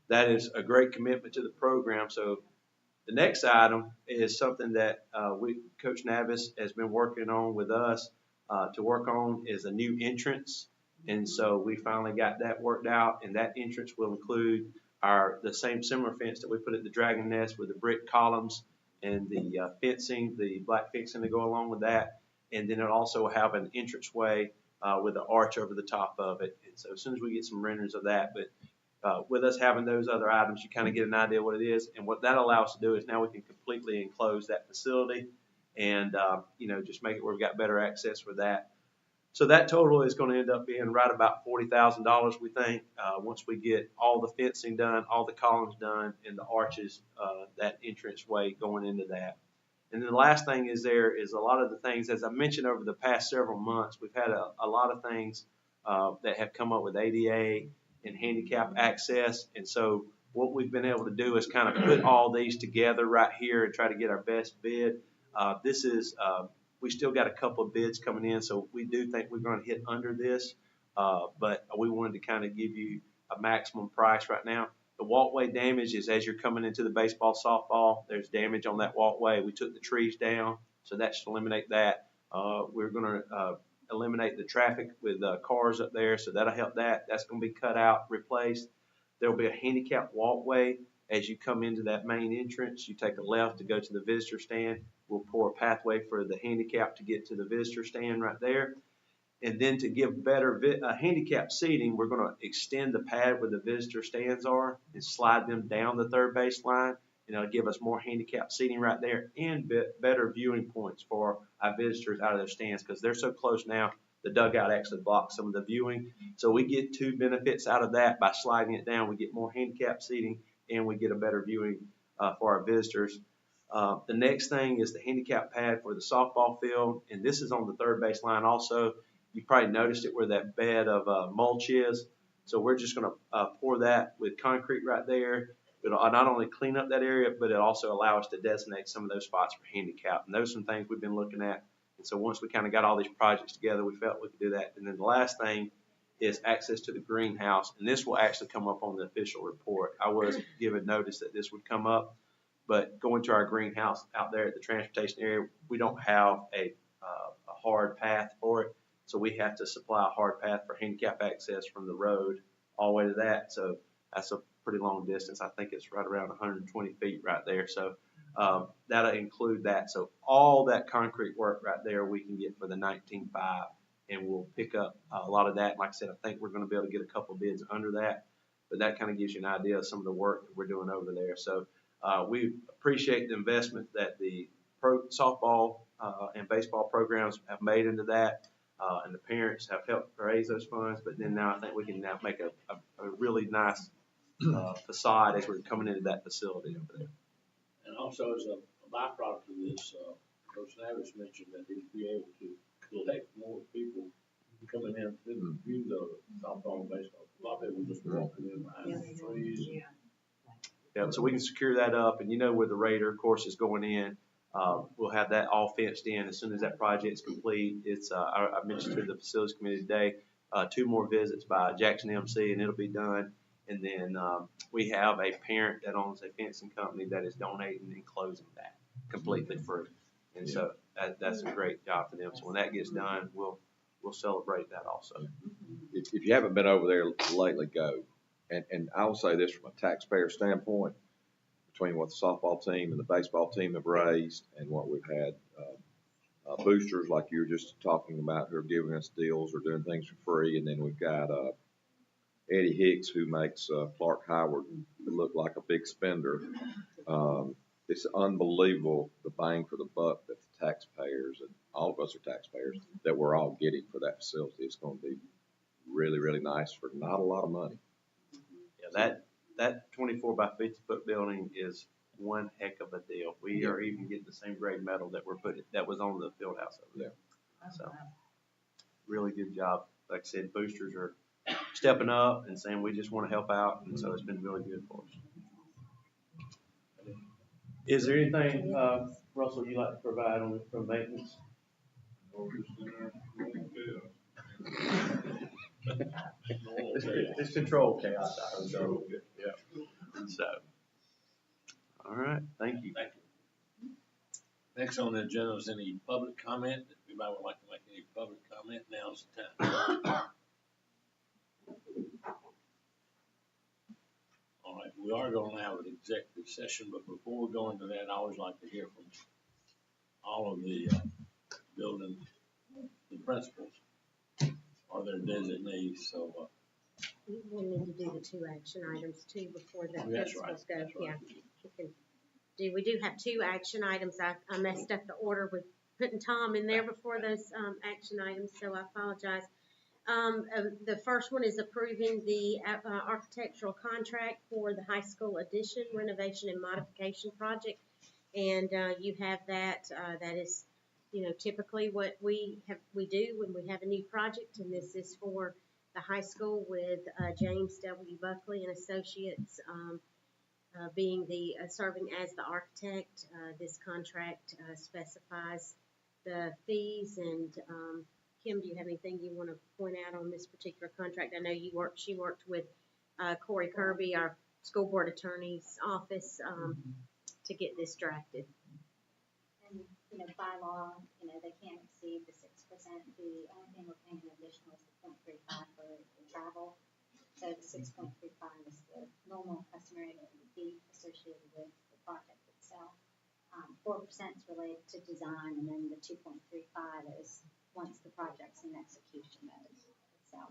Speaker 17: that is a great commitment to the program. So the next item is something that Coach Navis has been working on with us to work on is a new entrance. And so we finally got that worked out, and that entrance will include the same similar fence that we put at the Dragon Nest with the brick columns and the fencing, the black fencing to go along with that. And then it'll also have an entranceway with an arch over the top of it. And so as soon as we get some renderings of that, but with us having those other items, you kind of get an idea what it is. And what that allows us to do is now we can completely enclose that facility and, just make it where we've got better access for that. So that total is going to end up being right about $40,000, we think, once we get all the fencing done, all the columns done, and the arches, that entranceway going into that. And then the last thing is there is a lot of the things, as I mentioned over the past several months, we've had a lot of things that have come up with ADA and handicap access. And so what we've been able to do is kind of put all these together right here and try to get our best bid. We still got a couple of bids coming in, so we do think we're going to hit under this, but we wanted to kind of give you a maximum price right now. The walkway damage is as you're coming into the baseball, softball, there's damage on that walkway. We took the trees down, so that should eliminate that. We're going to eliminate the traffic with cars up there, so that'll help that. That's going to be cut out, replaced. There'll be a handicap walkway as you come into that main entrance. You take a left to go to the visitor stand. We'll pour a pathway for the handicap to get to the visitor stand right there. And then to give better handicap seating, we're going to extend the pad where the visitor stands are and slide them down the third base line. And it'll give us more handicap seating right there and better viewing points for our visitors out of their stands because they're so close now. The dugout actually blocks some of the viewing. So we get two benefits out of that by sliding it down. We get more handicap seating and we get a better viewing for our visitors. The next thing is the handicap pad for the softball field, and this is on the third base line also. You probably noticed it where that bed of mulch is. So we're just going to pour that with concrete right there. It'll not only clean up that area, but it'll also allow us to designate some of those spots for handicap. And those are some things we've been looking at. And so once we kind of got all these projects together, we felt we could do that. And then the last thing is access to the greenhouse. And this will actually come up on the official report. I was given notice that this would come up. But going to our greenhouse out there at the transportation area, we don't have a hard path for it. So we have to supply a hard path for handicap access from the road all the way to that. So that's a pretty long distance. I think it's right around 120 feet right there. So that'll include that. So all that concrete work right there we can get for the 19.5, and we'll pick up a lot of that. Like I said, I think we're going to be able to get a couple of bids under that. But that kind of gives you an idea of some of the work that we're doing over there. So we appreciate the investment that the softball and baseball programs have made into that, and the parents have helped raise those funds. But then now I think we can now make a really nice facade as we're coming into that facility over there.
Speaker 1: And also as a byproduct of this, Coach Navis mentioned that he'd be able to collect more people coming in to view the softball and baseball. A lot of people just walking in behind the trees.
Speaker 17: Yeah, so we can secure that up, and where the Raider, of course, is going in. We'll have that all fenced in as soon as that project's complete. It's I mentioned to the facilities committee today, 2 more visits by Jackson MC, and it'll be done. And then we have a parent that owns a fencing company that is donating and closing that completely free. And so that's a great job for them. So when that gets done, we'll celebrate that also.
Speaker 4: If you haven't been over there lately, go. And I will say this from a taxpayer standpoint, between what the softball team and the baseball team have raised and what we've had, boosters like you were just talking about who are giving us deals or doing things for free. And then we've got Eddie Hicks, who makes Clark Howard look like a big spender. It's unbelievable the bang for the buck that the taxpayers, and all of us are taxpayers, that we're all getting for that facility. It's going to be really, really nice for not a lot of money.
Speaker 17: Yeah, that 24 by 50 foot building is one heck of a deal. We are even getting the same grade metal that was on the field house over there. So, really good job. Like I said, boosters are stepping up and saying we just want to help out, and so it's been really good for us. Is there anything, Russell, you'd like to provide from maintenance? It's control chaos. So, yeah. So, all right. Thank you.
Speaker 1: Thank you. Next on the agenda is any public comment. If anybody would like to make any public comment, now's the time. All right, we are going to have an executive session, but before we go into that, I always like to hear from all of the building, the principals or their designees. So
Speaker 3: we'll need to do the 2 action items too before the
Speaker 1: that's
Speaker 3: principals
Speaker 1: right.
Speaker 3: go.
Speaker 1: That's right.
Speaker 3: Yeah, we do have 2 action items. I messed up the order with putting Tom in there before those action items, so I apologize. The first one is approving the architectural contract for the high school addition renovation and modification project, and you have that. That is, typically what we do when we have a new project, and this is for the high school with James W. Buckley and Associates being serving as the architect. This contract specifies the fees and. Kim, do you have anything you want to point out on this particular contract? I know she worked with Corey Kirby, our school board attorney's office, to get this drafted.
Speaker 10: And, by law, they can't exceed the 6%. The only thing we're paying additional is the 0.35 for travel. So the 6.35 is the normal customary fee associated with the project itself. 4% is related to design, and then the 2.35 is once the project's in execution mode itself.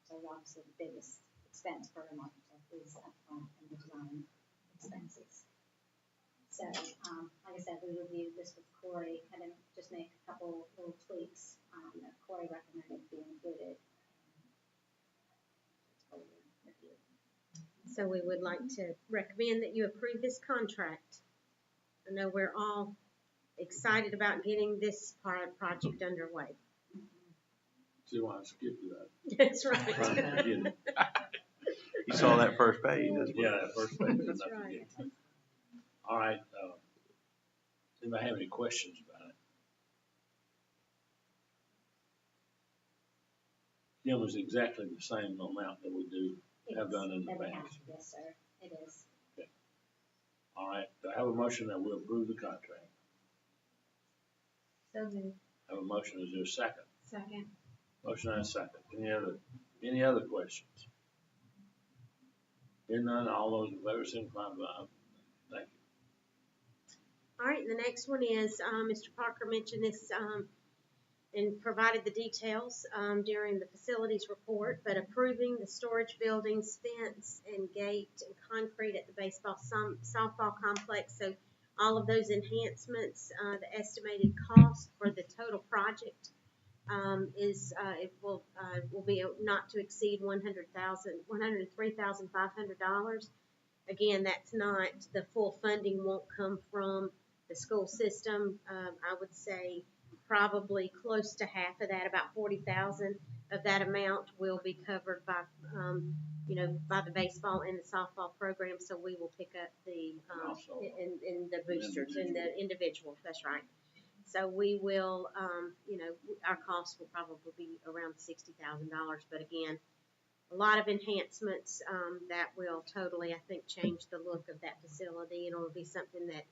Speaker 10: So obviously the biggest expense for an architect is upfront and design expenses. So, like I said, we reviewed this with Corey, had him just make a couple little tweaks that Corey recommended be included.
Speaker 3: So we would like to recommend that you approve this contract. I know we're all excited about getting this project underway.
Speaker 1: See why I skipped that.
Speaker 3: That's right.
Speaker 17: You saw that first page.
Speaker 1: Yeah, that first page.
Speaker 3: That's right.
Speaker 1: All right. Does anybody have any questions about it? Kim, is exactly the same amount that we have done in the past.
Speaker 10: Yes, sir. It is.
Speaker 1: Okay. All right. Do I have a motion that we approve the contract?
Speaker 12: So moved.
Speaker 1: Have a motion. Is there a second?
Speaker 12: Second.
Speaker 1: Motion and a second. Any other questions? Hearing none, all those in favor signify by aye. Thank you.
Speaker 3: All right, the next one is Mr. Parker mentioned this and provided the details during the facilities report, but approving the storage buildings, fence, and gate and concrete at the baseball softball complex. So all of those enhancements, the estimated cost for the total project it will be not to exceed $103,500. Again, that's not the full funding. Won't come from the school system. I would say probably close to half of that, about $40,000 of that amount, will be covered by by the baseball and the softball program. So we will pick up the in the boosters and the individual. That's right. So we will, our cost will probably be around $60,000. But again, a lot of enhancements that will totally, I think, change the look of that facility, and it will be something that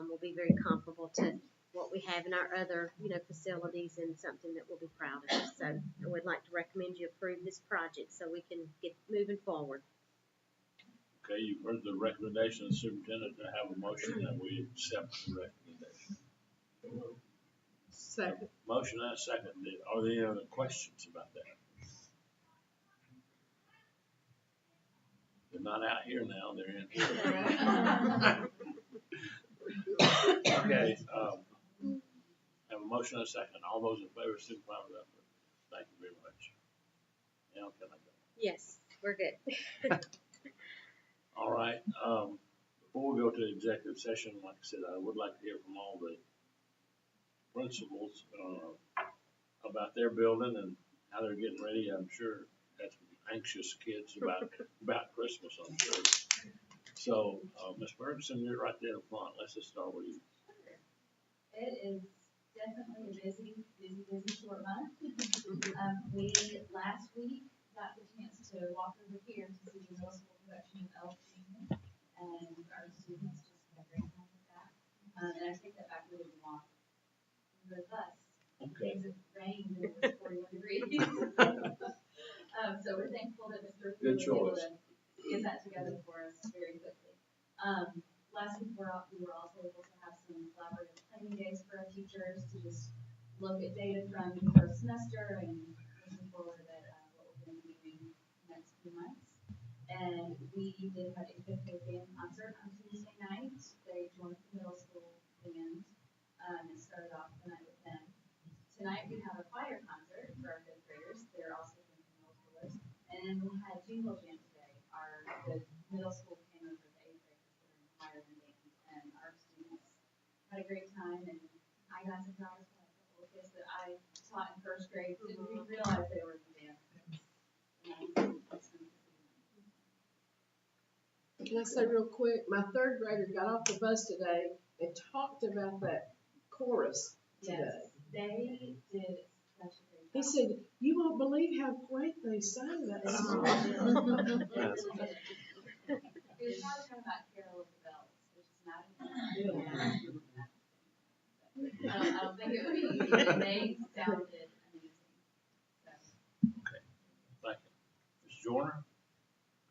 Speaker 3: will be very comparable to what we have in our other, facilities, and something that we'll be proud of. So I would like to recommend you approve this project so we can get moving forward.
Speaker 1: Okay, you've heard the recommendation of the superintendent. To have a motion that we accept the recommendation.
Speaker 12: Second.
Speaker 1: Motion and a second. Are there any other questions about that? They're not out here now, they're in here. Okay, have a motion and a second. All those in favor, signify with that. Thank you very much. Now can I go?
Speaker 3: Yes, we're good.
Speaker 1: All right, before we go to executive session, like I said, I would like to hear from all the principals, about their building and how they're getting ready. I'm sure that's anxious kids about Christmas, I'm sure. So, Ms. Ferguson, you're right there in front. Let's just start with you.
Speaker 20: It is definitely a busy short month. We last week got the chance to walk over here to see the middle school production of Elf Season, and our students just had a great time with that. And I take that back, we didn't walk the bus.
Speaker 1: Okay.
Speaker 20: Because it rained and it was 41 degrees. So we're thankful that Mr.
Speaker 1: Good
Speaker 20: was able
Speaker 1: choice.
Speaker 20: to get that together for us very quickly. Last week we were also able to have some collaborative planning days for our teachers to just look at data from the first semester and looking forward at what we're going to be doing next few months. And we did have a fifth grade band concert on Tuesday night. They joined the middle school band and started off the night with them. Tonight we have a choir concert for our fifth graders. They're also from the middle schoolers. And we had jingle jam today. The middle school came over the eighth graders that are in choir and band, and our students had a great time. And I got to promise a couple of kids that I taught in first grade didn't even realize they were in band.
Speaker 2: Can I say real quick, my third grader got off the bus today and talked about that chorus today.
Speaker 20: Yes, they did such a great job.
Speaker 2: He said, "You won't believe how great they sang that song."
Speaker 20: It was probably talking about Carol of the Bells, which is not I don't think it would be easy. They sounded amazing.
Speaker 1: Okay, thank you. Ms. Joyner?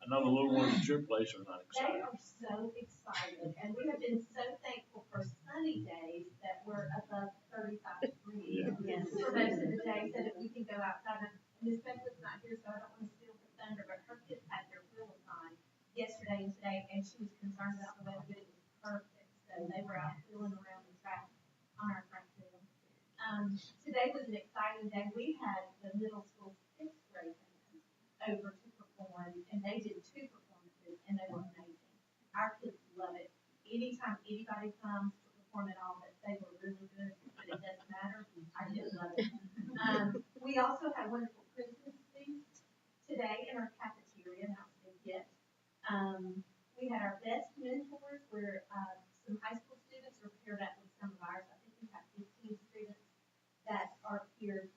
Speaker 1: I know the little ones at your place are not
Speaker 19: They
Speaker 1: excited.
Speaker 19: are so excited, and we have been so thankful for sunny days that we're above 35 degrees
Speaker 1: Yeah.
Speaker 19: for most of the day, so that we can go outside. And Miss Beckwith's not here, so I don't want to steal her thunder, but her kids had their wheels on yesterday and today, and she was concerned about the weather, but it was perfect. So they were out wheeling around the track on our front field. Today was an exciting day. We had the middle school sixth grade band over to perform, and they did 2 performances, and they were amazing. Our kids love it. Anytime anybody comes to perform at all, that they were really good, but it doesn't matter. Our kids love it. We also had a wonderful Christmas feast today in our cafeteria. That was a big gift. We had our best mentors where some high school students were paired up with some of ours. I think we have 15 students that are paired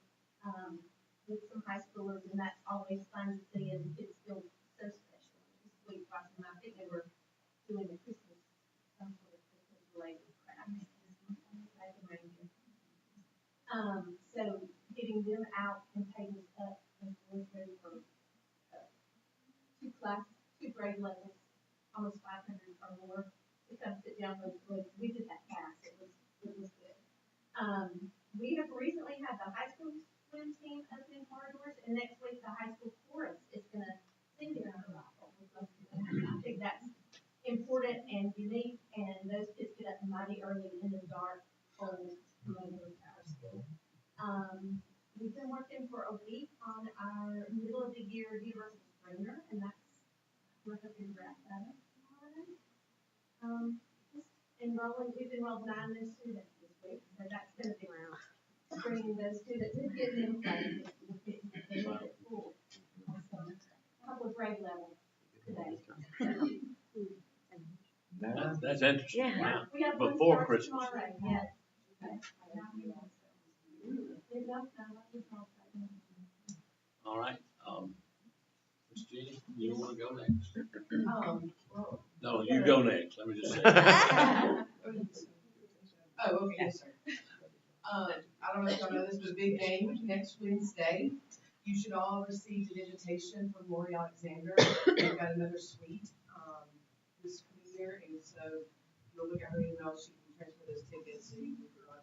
Speaker 19: with some high schoolers, and that's always fun to see, and kids feel so special. Just sweet watching them. I think they were doing the Christmas, some sort of Christmas related crafts. So getting them out and taking up and was ready for 2 grade levels, almost 500 or more, to come sit down with. We did that fast. It was good. We have recently had the high school swim team opening corridors, and next week the high school chorus is going to sing their own rifle. I think that's important and unique, and those kids get up mighty early in the dark, cold, over our school. We've been working for a week on our middle of the year universal springer, and that's we're hoping to wrap that up tomorrow. We've enrolled 9 new students this week, so that's going to be bringing those students and getting them started. Cool. Also, a couple of grade levels today.
Speaker 1: That's interesting.
Speaker 3: Yeah.
Speaker 19: We have
Speaker 1: Before Christmas.
Speaker 19: tomorrow. Yes.
Speaker 1: All right, Ms. Jeannie, you want to go next? No, you go next, let me just say.
Speaker 21: Oh, okay, yes, sir. I don't know if y'all know this, but a big game next Wednesday. You should all receive an invitation from Lori Alexander. We've got another suite this coming year, and so you'll look at her email. She can transfer those tickets, so you can go on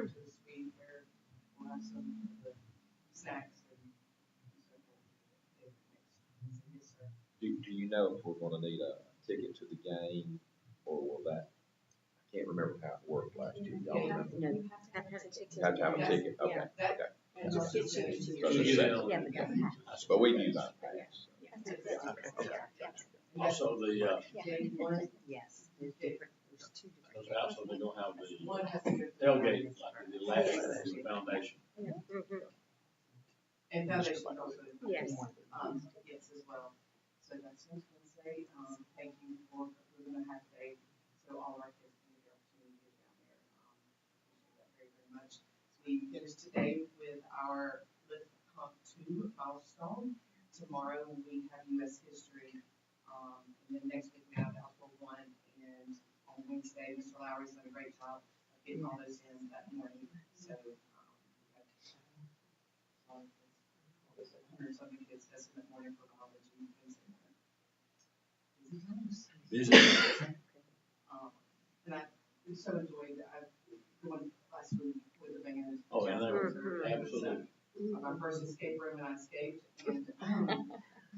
Speaker 21: to the suite where we'll have some of the snacks and so forth. Yes, sir.
Speaker 4: Do you know if we're gonna need a ticket to the game, or will that, I can't remember how it worked last year. Y'all remember? You have to have a ticket, okay, okay. But we do that.
Speaker 1: Also, the,
Speaker 16: Yes, there's different, there's two different.
Speaker 1: also they're gonna have the tailgate, like the last foundation.
Speaker 21: And foundation also.
Speaker 3: Yes.
Speaker 21: Yes, as well. So that's next Wednesday. Thank you for approving a half day, so all our kids can get the opportunity to get down there. Appreciate that very, very much. So we finished today with our Lift Comp 2 milestone. Tomorrow we have U.S. history. And then next week we have Alpha 1. And on Wednesday, Mr. Lowry's done a great job of getting all those in that morning. So, we have 100-something kids testing that morning for college and Wednesday morning.
Speaker 1: Busy.
Speaker 21: And I so enjoyed going last week with the band.
Speaker 1: Oh, and they were absolutely.
Speaker 21: My first escape room, and I escaped, and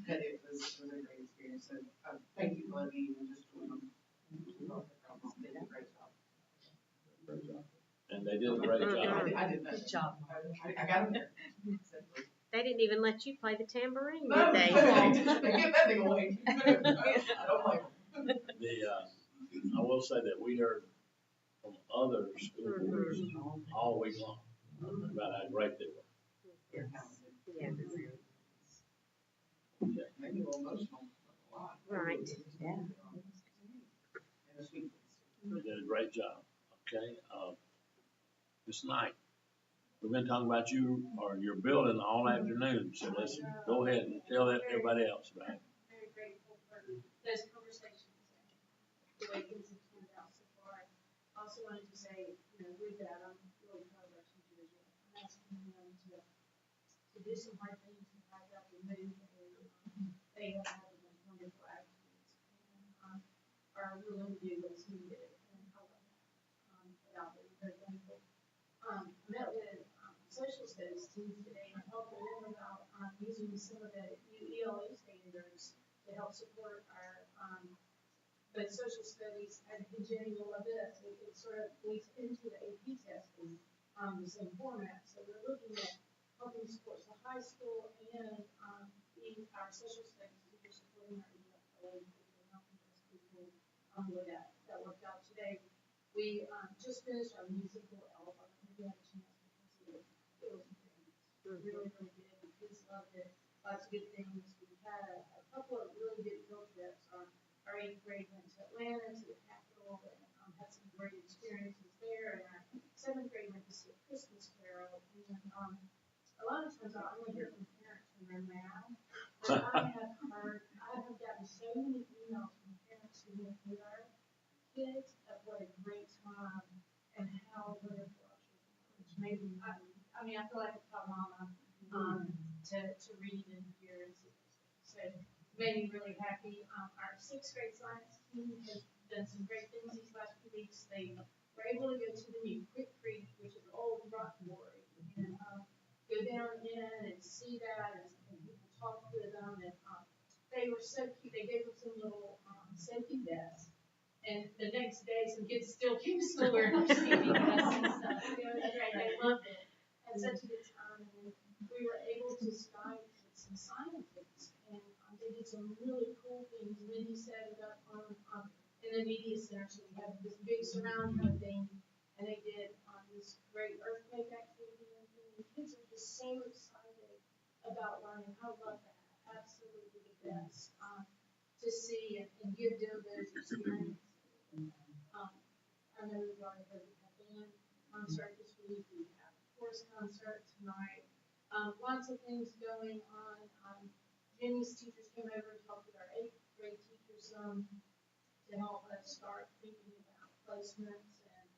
Speaker 21: it was a great experience. So thank you, Lovey, and just they did a great job.
Speaker 1: And they did a great job.
Speaker 21: I did that. Good job. I got them there.
Speaker 3: They didn't even let you play the tambourine,
Speaker 21: No,
Speaker 3: did they?
Speaker 21: they get that thing away. I don't blame them.
Speaker 1: I will say that we heard from other school boards all week long about how great they were.
Speaker 3: Yeah.
Speaker 21: Maybe a little emotional. A lot.
Speaker 3: Right.
Speaker 21: Yeah.
Speaker 1: They did a great job. Okay. This night, we've been talking about you or your building all afternoon, so let's go ahead and tell everybody else about it.
Speaker 6: Very grateful for those conversations and the way things have turned out so far. I also wanted to say, with that, I'm really proud of our teachers. I'm asking them to do some hard things and find out the move, and they have had the most wonderful attitudes and are willing to do what's needed, and I love that about them. Very thankful. I met with social studies teams today and helped them about using some of the new ELA standards to help support our but social studies, and Jenny will love this, it sort of leads into the AP testing the same format. So we're looking at helping support the high school and our social studies teachers supporting our ELA and helping those people with that. That worked out today. We just finished our musical elf. I don't think we had a chance to see it. It was really, really good. The kids loved it. Lots of good things. We had a couple of really good field trips. Our 8th grade went to Atlanta to the Capitol and had some great experiences there. And our 7th grade went to see a Christmas Carol. And a lot of times I only hear from parents when they're mad. But I have gotten so many emails from parents who went with our kids of what a great time and how wonderful our children were, which made me, I mean, I feel like a proud mama to read and hear and see those things. So it made me really happy. Our 6th grade science team has done some great things these last 2 weeks. They were able to go to the new Quick Creek, which is old rock quarry, and go down in and see that, and people talked with them, and they were so cute. They gave us some little safety vests. And the next day, some kids still came to school wearing their safety vests and stuff. It was great. They loved it. Had such a good time. And we were able to Skype with some scientists. And they did some really cool things. Wendy set it up in the media center. So we had this big surround kind of thing. And they did this great earthquake activity. And the kids are just so excited about learning. I love that. Absolutely the best to see and give them those experiences. I know we've already heard we have band concert this week. We have a chorus concert tonight. Lots of things going on. Jenny's teachers came over and talked with our 8th grade teachers to help us start thinking about placements and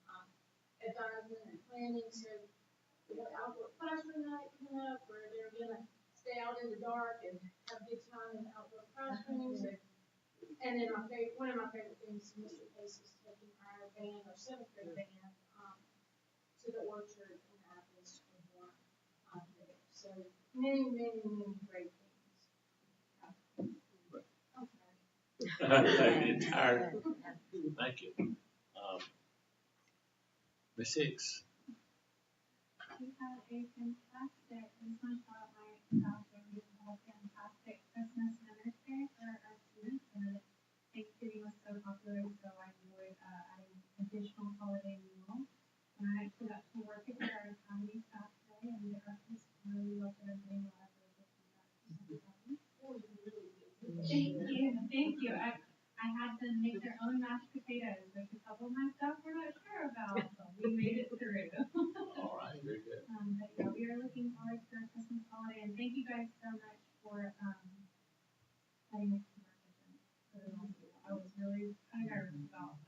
Speaker 6: advisement and planning. So we have outdoor classroom night coming up where they're going to stay out in the dark and have a good time in the outdoor classrooms. And then one of my favorite things, Mr. Pace is taking our band, our 7th grade band, to the orchard in Athens to perform there. So many, many, many great things.
Speaker 1: The entire, thank you. Ms. Hicks.
Speaker 19: We had a fantastic, this one taught my staff that we had a fantastic Christmas dinner day for our students, and Thanksgiving was so popular, so I enjoyed adding additional holiday meals. And I actually got to work with our academy staff today, and the breakfast really loved it. Everybody loved it. Thank you. I had them make their own mashed potatoes, which a couple of my staff were not sure about, but we made it through.
Speaker 1: All right, very good.
Speaker 19: But yeah, we are looking forward to our Christmas holiday, and thank you guys so much for letting us keep our kitchen. I was really kind of nervous about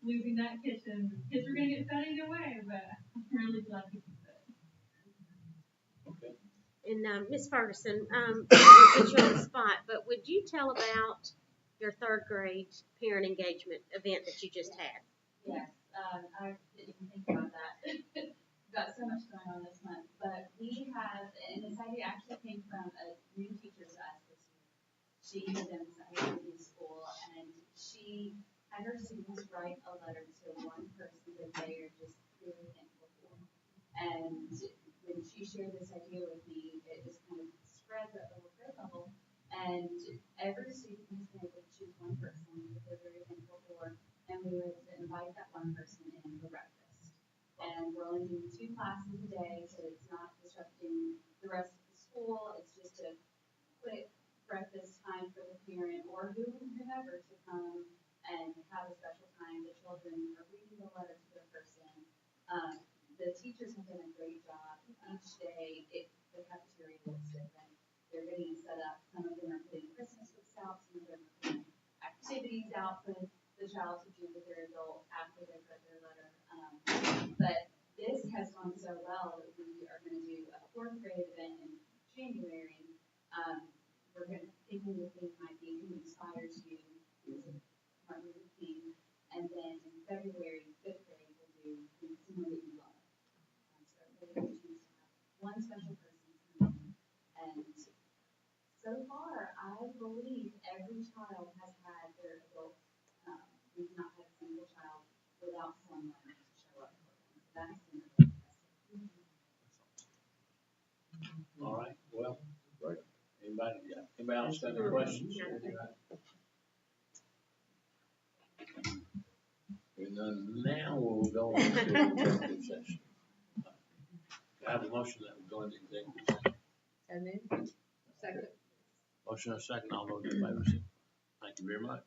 Speaker 19: losing that kitchen. Kids were going to get fed either way, but I'm really glad to keep it.
Speaker 1: Okay.
Speaker 3: And Ms. Ferguson, put you on the spot, but would you tell about your third grade parent engagement event that you just had?
Speaker 20: Yes, I didn't even think about that. We've got so much going on this month, but we have, and this idea actually came from a new teacher to us this year. She had been assigned to school, and she had her students write a letter to one person that they are just really thankful for. And when she shared this idea with me, it just kind of spread at the grade level. And every student has been able to choose one person that they're very thankful for, and we were able to invite that one person in for breakfast. And we're only doing 2 classes a day, so it's not disrupting the rest of the school. It's just a quick breakfast time for the parent or whomever to come and have a special time. The children are reading the letter to their person. The teachers have done a great job. Each day, the cafeteria looks different. They're getting it set up. Some of them are putting Christmas lists out. Some of them are putting activities out for the child to do with their adult after they've read their letter. But this has gone so well that we are going to do a 4th grade event in January. We're going to thinking the theme might be who inspires you, Martin Luther King, and then in February, 5th grade, we'll do someone that you love. So everybody choose to have one special person come in. And so far, I believe every child has had their adult. We've not had a single child without someone to show up for them. So that has been really fantastic.
Speaker 1: All right, well, great. Anybody else got any questions? And now we'll go into executive session. I have a motion that we go into executive session.
Speaker 2: And then, second.
Speaker 1: Motion and second, all those in favor say. Thank you very much.